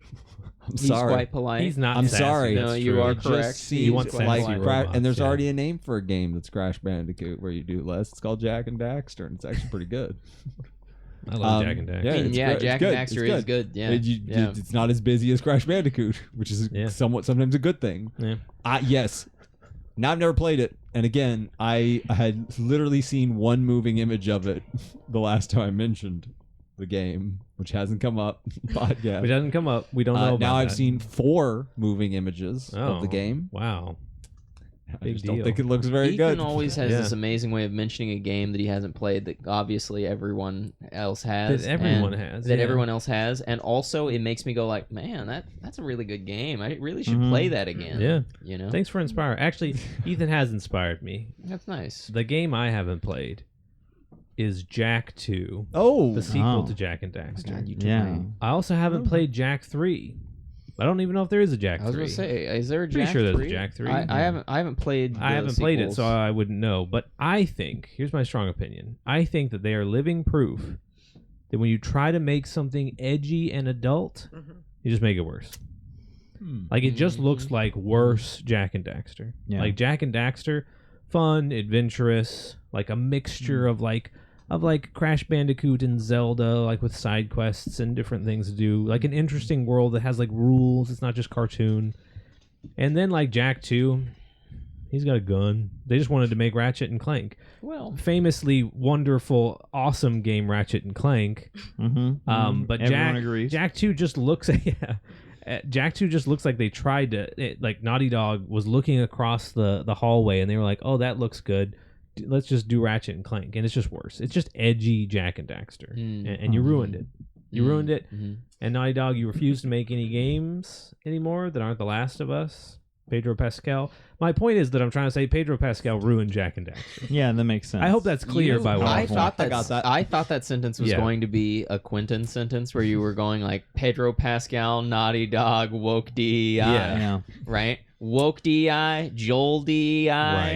I'm He's sorry. quite polite. He's not I'm sassy, sorry. that's No, you true. are It just correct. seems You want like sassy Crash, robots, and there's yeah. already a name for a game that's Crash Bandicoot where you do less. It's called Jack and Daxter, and it's actually pretty good. I love Jack and Daxter. Yeah, it's yeah, good. Jack It's and good. Daxter It's is good. Yeah, Yeah. It's not as busy as Crash Bandicoot, which is Yeah. sometimes a good thing. Yeah. Yes. Now I've never played it, and again, I had literally seen one moving image of it the last time I mentioned the game, which hasn't come up in the podcast. It doesn't come up. We don't know about now I've that. seen 4 moving images of the Oh, game. Wow. I Big just don't deal. think it looks very Ethan good. always has Yeah. this amazing way of mentioning a game that he hasn't played that obviously everyone else has. That everyone and- has, That yeah. everyone else has, and also it makes me go like, man, that's a really good game. I really should play that again. Yeah. You know, Thanks for inspiring. Actually, Ethan has inspired me. that's nice. The game I haven't played is Jack 2, Oh, the sequel Oh. to Jack and Daxter. God, you took Yeah. my- I also haven't played Jack 3. I don't even know if there is a Jack 3. I was gonna say, is there a Pretty Jack sure there's a 3? Jack 3. I haven't played. I haven't played it, so I wouldn't know. But I think, here's my strong opinion. I think that they are living proof that when you try to make something edgy and adult, you just make it worse. Like, it just looks like worse Jack and Daxter. Yeah. Like, Jack and Daxter, fun, adventurous, like a mixture of like Crash Bandicoot and Zelda, like with side quests and different things to do. Like an interesting world that has like rules. It's not just cartoon. And then like Jack 2, he's got a gun. They just wanted to make Ratchet and Clank. Well, Famously wonderful, awesome game Ratchet and Clank. But Everyone agrees. Jack 2 just looks Jack 2 just looks like they tried to like Naughty Dog was looking across the hallway and they were like, "Oh, that looks good. Let's just do Ratchet and Clank." And it's just worse. It's just edgy Jack and Daxter. And you ruined it. You ruined it. And Naughty Dog, you refuse to make any games anymore that aren't The Last of Us. Pedro Pascal. My point is that I'm trying to say Pedro Pascal ruined Jack and Daxter. Yeah, that makes sense. I hope that's clear by what I I'm thought I got that. I thought that sentence was Yeah. going to be a Quentin sentence where you were going like Pedro Pascal, Naughty Dog, Woke DEI, Yeah. right? Woke DEI, Joel DEI.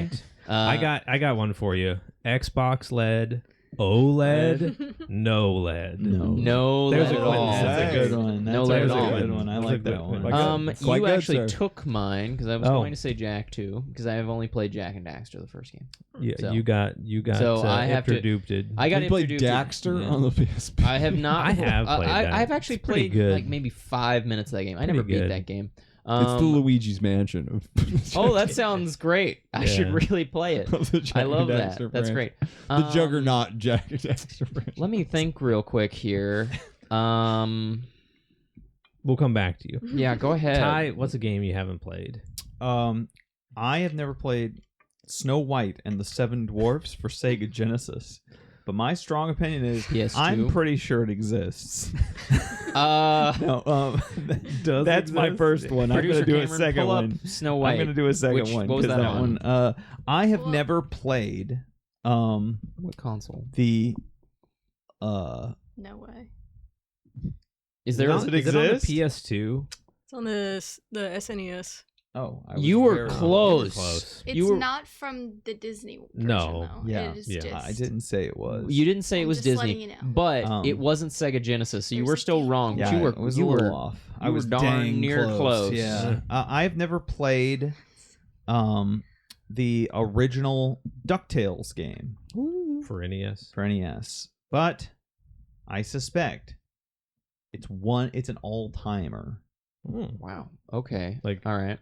Right. I got one for you. Xbox LED, OLED, no LED. No, There's lead a at Quentin all. sentence. That's a good one. No That's lead a at all. good one. I That's a like good that one. one. Quite You good, actually sir. took mine because I was Oh. going to say Jack 2 because I have only played Jack and Daxter the first game. Yeah, So- you got So I have to- duped. I got you played introduced to- Daxter yeah. on the PSP. I have not. I have played that. I've actually It's pretty played good. like maybe 5 minutes of that game. I Pretty never beat good. that game. It's the Luigi's Mansion. Of Oh, that sounds great. I should Yeah. really play it. of the Jack I and love Daxter that. That's franchise. great. The Juggernaut Jack and Daxter franchise. Let me think real quick here. We'll come back to you. Yeah, go ahead. Ty, what's a game you haven't played? I have never played Snow White and the Seven Dwarfs for Sega Genesis, but my strong opinion is PS2? I'm pretty sure it exists. Uh, No, Does that's my exist? first one. I'm Producer gonna do a Cameron, second pull up one. Snow White. I'm gonna do a second Which- one what was because that on? one. I have Well- never played What console? the No way. Is there? Does it Is it on the exist? PS2? It's on the SNES. Oh, I was You were very close. Close. It's You were- not from the Disney version, No. though. Yeah. It is Yeah. just... I didn't say it was. You didn't say it I'm was just letting Disney, you know. but it wasn't Sega Genesis, so you There's were a still game. wrong. Yeah, But you were it was you a little were off. you I was were darn dang near close. Yeah, I've never played the original DuckTales game For NES. for NES, but I suspect It's an all timer. Wow. Okay. Like all right.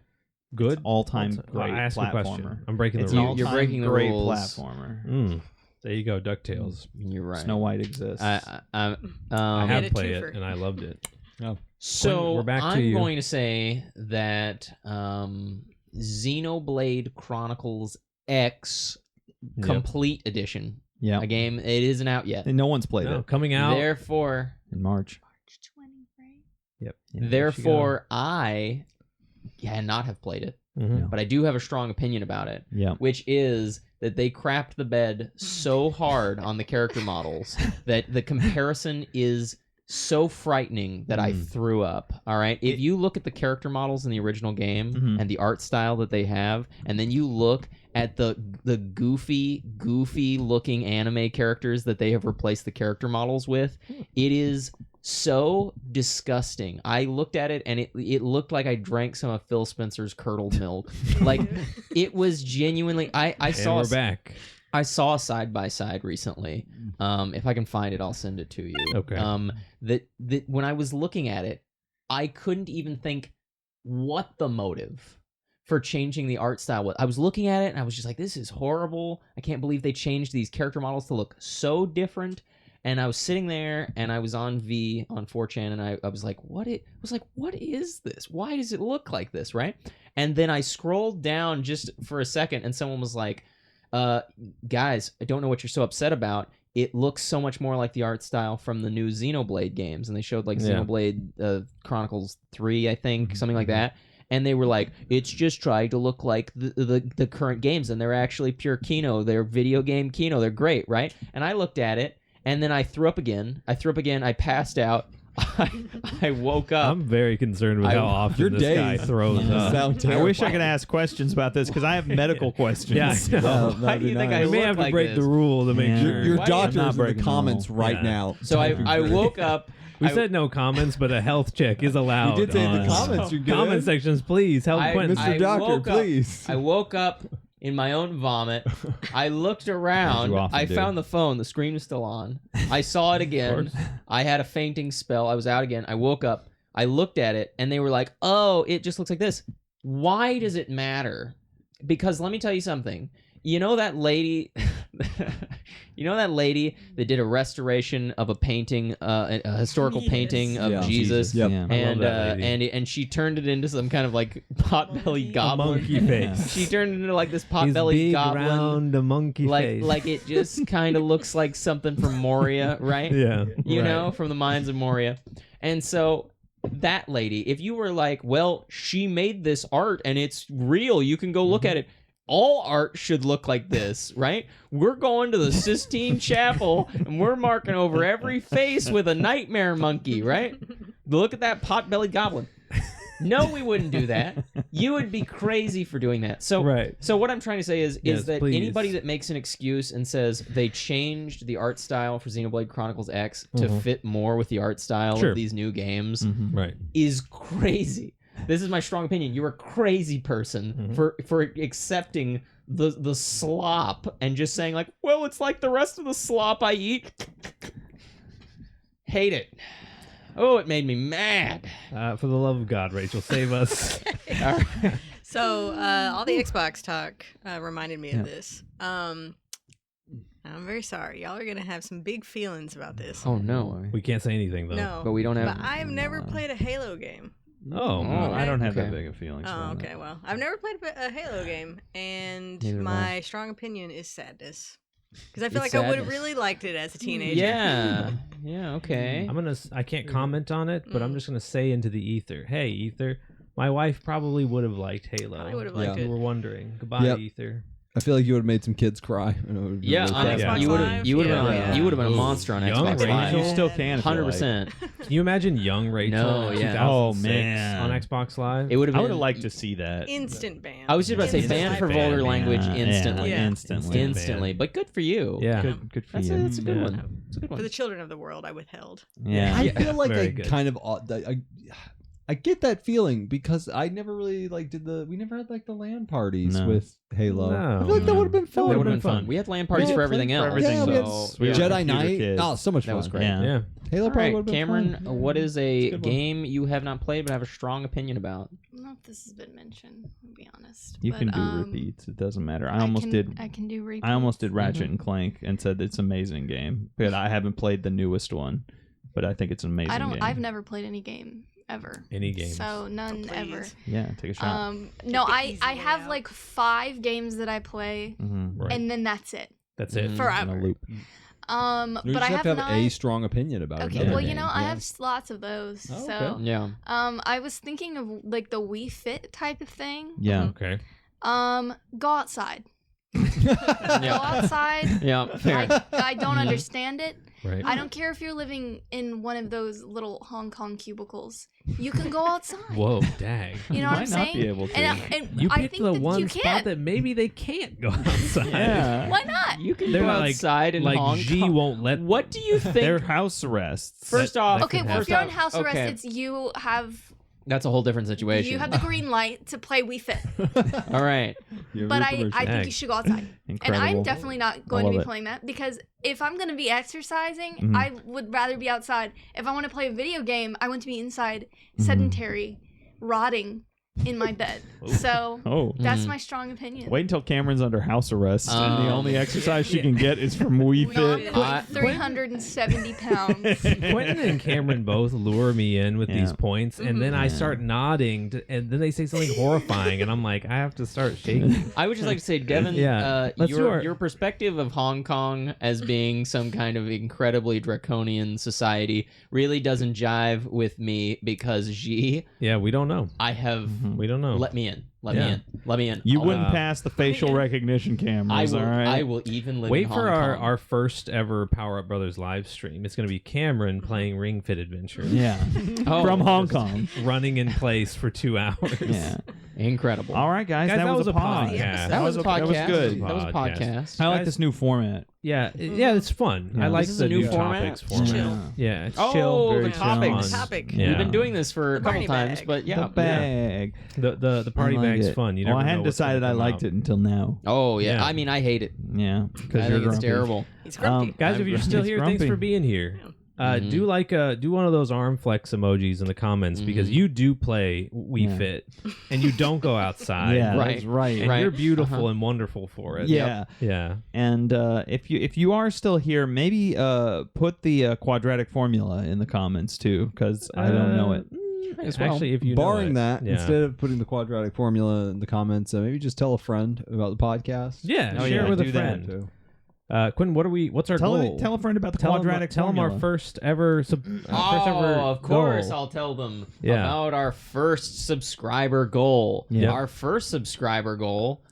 good All time Well, great I asked a question. platformer. I'm breaking It's the an rules. You're all-time breaking the great rules. platformer. There you go, DuckTales. You're right. Snow White exists. I had have a played it twofer. and I loved it. So we're back to I'm you. going to say that Xenoblade Chronicles X Yep. Complete Edition, Yeah, a game it isn't out yet. and no one's played No, it coming out. Therefore, in March. March 20, right? Yep. therefore, I not have played it, Mhm. but I do have a strong opinion about it, Yeah, which is that they crapped the bed so hard on the character models that the comparison is so frightening that I threw up. All right. If you look at the character models in the original game and the art style that they have, and then you look at the goofy looking anime characters that they have replaced the character models with, it is so disgusting. I looked at it and it looked like I drank some of Phil Spencer's curdled milk. Like it was genuinely I saw And we're back. I saw a side by side recently. If I can find it, I'll send it to you. Okay. That when I was looking at it, I couldn't even think what the motive for changing the art style was. I was looking at it and I was just like, this is horrible. I can't believe they changed these character models to look so different. And I was sitting there and I was on 4chan and I was like, what is this? Why does it look like this, right? And then I scrolled down just for a second and someone was like, guys, I don't know what you're so upset about. It looks so much more like the art style from the new Xenoblade games. And they showed like Xenoblade Chronicles 3, I think, something like that. And they were like, it's just trying to look like the current games. And they're actually pure Kino. They're video game Kino. They're great, right? And I looked at it, and then I threw up again. I passed out. I woke up. I'm very concerned with how often your this guy days throws up. sound I wish I terrifying. could ask questions about this because I have medical questions. Yeah, I know. Why do you think I I may look have to like break this? the rule to make Yeah. sure. Your Why do you- doctor's I'm not in the breaking the comments rules. right Yeah. now. So I woke up. We said no comments, but a health check is allowed. You did say in the on comments you're good. comment sections, please help Quentin. Mr. Doctor, woke up- please. I woke up in my own vomit. I looked As you around. often I do. found the phone. The screen was still on. I saw it again. I had a fainting spell. I was out again. I woke up. I looked at it, and they were like, oh, it just looks like this. Why does it matter? Because let me tell you something. You know that lady... that did a restoration of a painting, a historical Yes. painting of Yeah. Jesus, Yep. I love and that lady. and she turned it into some kind of like pot-bellied A goblin. monkey face. She turned it into like this His pot-bellied big goblin. round monkey face. Like it just kind of looks like something from Moria, right? yeah, You right. know, from the mines of Moria. And so that lady, if you were like, well, she made this art and it's real, you can go look at it. All art should look like this, right? We're going to the Sistine Chapel and we're marking over every face with a nightmare monkey, right? Look at that pot-bellied goblin. No, we wouldn't do that. You would be crazy for doing that. So, Right. so what I'm trying to say is Yes, that please. anybody that makes an excuse and says they changed the art style for Xenoblade Chronicles X to fit more with the art style Sure. of these new games Right. is crazy. This is my strong opinion. You're a crazy person for accepting the slop and just saying like, well, it's like the rest of the slop I eat. Hate it. Oh, it made me mad. For the love of God, Rachel, save us. All right. So all the Xbox talk reminded me of this. I'm very sorry. Y'all are gonna have some big feelings about this. Oh no. We can't say anything though. No, But we don't have. But I've never played a Halo game. Oh, Oh, I don't have Okay. that big of feelings. Oh, about okay. Well, I've never played a Halo game, and Neither have my strong opinion is sadness. Because I feel It's like I would have sadness. really liked it as a teenager. Yeah. Yeah. Okay. I can't comment on it, but I'm just gonna say into the ether. Hey, ether. My wife probably would have liked Halo. Probably would have Yeah. liked We it. were wondering. Goodbye, Yep. ether. I feel like you would have made some kids cry. And it would have been Yeah, really on sad. Xbox you would have. Live? You would have. Yeah. You would have been a Ooh. monster on Young Xbox Rachel. Live. You still can. if you 100%. Can you imagine young Rachel No, in yeah. 2006 Oh, man. on Xbox Live? It would have I been. would have liked to see that. Instant ban. I was just about to say Instant ban for ban. vulgar language Yeah, instantly. Yeah. instantly. Instantly. But good for you. Yeah. Good for That's you. a good Yeah. one. It's a good For one. the children of the world, I withheld. Yeah. I feel like Very I good. kind of I I get that feeling because I never really we never had like the LAN parties No. with Halo. No. I feel like that would have been fun. That would have been fun. We had LAN parties Yeah, for everything for else. everything Yeah, we had so, we had Jedi computer Knight. kids. Oh, so much That fun. was great. Yeah. Yeah. Halo All probably right, would have been Cameron, fun. what is a good one. game you have not played but have a strong opinion about? I don't know if this has been mentioned, to be honest. You but, can do repeats. It doesn't matter. I almost did. I can do repeats. I almost did Ratchet and Clank and said it's an amazing game, but I haven't played the newest one. But I think it's an amazing game. I've never played any game ever. Any games. So none Oh, ever. please. Yeah, take a shot. No, the I easy way have out. like 5 games that I play, Right. and then that's it That's it. Mhm. forever. In a loop. You But just I have to have not. a strong opinion about it. Okay, about well, it. you know, I Yeah. have lots of those. Oh, So, okay. Yeah. I was thinking of like the Wii Fit type of thing. Yeah. Okay. Go outside. Go Yeah. outside. Yeah. Fair. I don't understand it. Right. I don't care if you're living in one of those little Hong Kong cubicles. You can go outside. Whoa, dang. You know what I'm Might not saying? be able to. And You I picked think the that one you spot can. that maybe they can't go outside. Yeah. Why not? You can They're go like- outside in like Hong G Kong. won't let. What do you think? They're house arrests. First off, that Okay, could well, if first you're off- on house arrest, okay. it's you have That's a whole different situation. you have the green light to play Wii Fit. All right. You have But your I permission. think Dang. you should go outside. Incredible. And I'm definitely not going to love be it. playing that because if I'm going to be exercising, Mhm. I would rather be outside. If I want to play a video game, I want to be inside, Mm-hmm. sedentary, rotting in my bed. So Oh. that's Mhm. my strong opinion. Wait until Cameron's under house arrest, and the only exercise she can get is from Wii Mom, Fit. I'm 370 pounds. Quentin and Cameron both lure me in with these Yeah. points, and then I start nodding, and then they say something horrifying, and I'm like, I have to start shaking. I would just like to say, Devin, Yeah. Let's do our- your perspective of Hong Kong as being some kind of incredibly draconian society really doesn't jive with me because Yeah, we don't know. I have We don't know. let me in. Let Yeah. me in. Let me in. You I'll- wouldn't pass the facial recognition I cameras, will. all right? I will even live Wait in for Hong Kong. our first ever Power Up Brothers live stream. It's going to be Cameron playing Ring Fit Adventure. Yeah. Oh, From Hong Kong. Running in place for 2 hours. Yeah. Incredible. All right, guys. That was a pod. podcast. That was a podcast. That was good. That was a Podcast. podcast. I like Guys- this new format. Yeah, yeah, it's fun. Yeah. I like This is the a new new format? topics It's format. chill. Yeah, it's Oh, chill. the very topics. fun. Topic. Yeah. We've been doing this for a The couple party times, bag. but yeah. The bag. The party I like bag's it. fun. You well, never I know hadn't what's gonna decided I come liked out. it until now. Oh yeah. Yeah. I mean, I hate it. Yeah. I Because think you're it's grumpy. terrible. He's grumpy. Guys, if you're still It's here, thanks grumpy. for being here. Mhm. Do one of those arm flex emojis in the comments because Mhm. you do play Wii Yeah. Fit and you don't go outside. Yeah, Right. that's right. And Right. you're beautiful Uh-huh. and wonderful for it. Yeah. Yeah. And if you are still here, maybe put the quadratic formula in the comments too, because I don't know it. as well. Actually, if you know Barring it. that, Yeah. instead of putting the quadratic formula in the comments, maybe just tell a friend about the podcast. Yeah, Oh, share yeah, it with a do that. friend. Too. Quentin, what's our goal? Tell a friend about the Tell quadratic them formula. our first ever first Oh, ever of course, goal. I'll tell them Yeah. about our first subscriber goal. Yeah. Our first subscriber goal,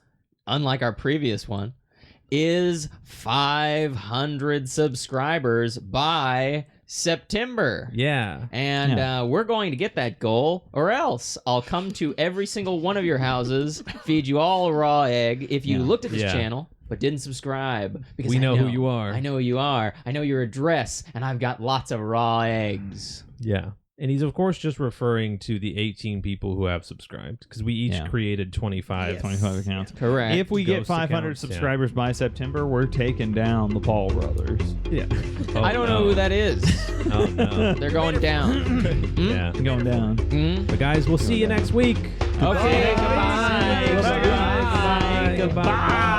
unlike our previous one, is 500 subscribers by September. Yeah. And we're going to get that goal, or else I'll come to every single one of your houses, feed you all a raw egg if you Yeah. looked at this Yeah. channel but didn't subscribe. Because We I know who you are. I know who you are. I know your address, and I've got lots of raw eggs. Yeah. And he's of course just referring to the 18 people who have subscribed because we each Yeah. created 25 Yes. 25 accounts. Correct. If we get Ghost 500 accounts, yeah. subscribers by September, we're taking down the Paul brothers. Yeah. I don't know who that is. Oh no. They're going down. Yeah. Going down. Hmm? But guys, we'll see you next week. Okay, goodbye. Goodbye. Goodbye. Goodbye.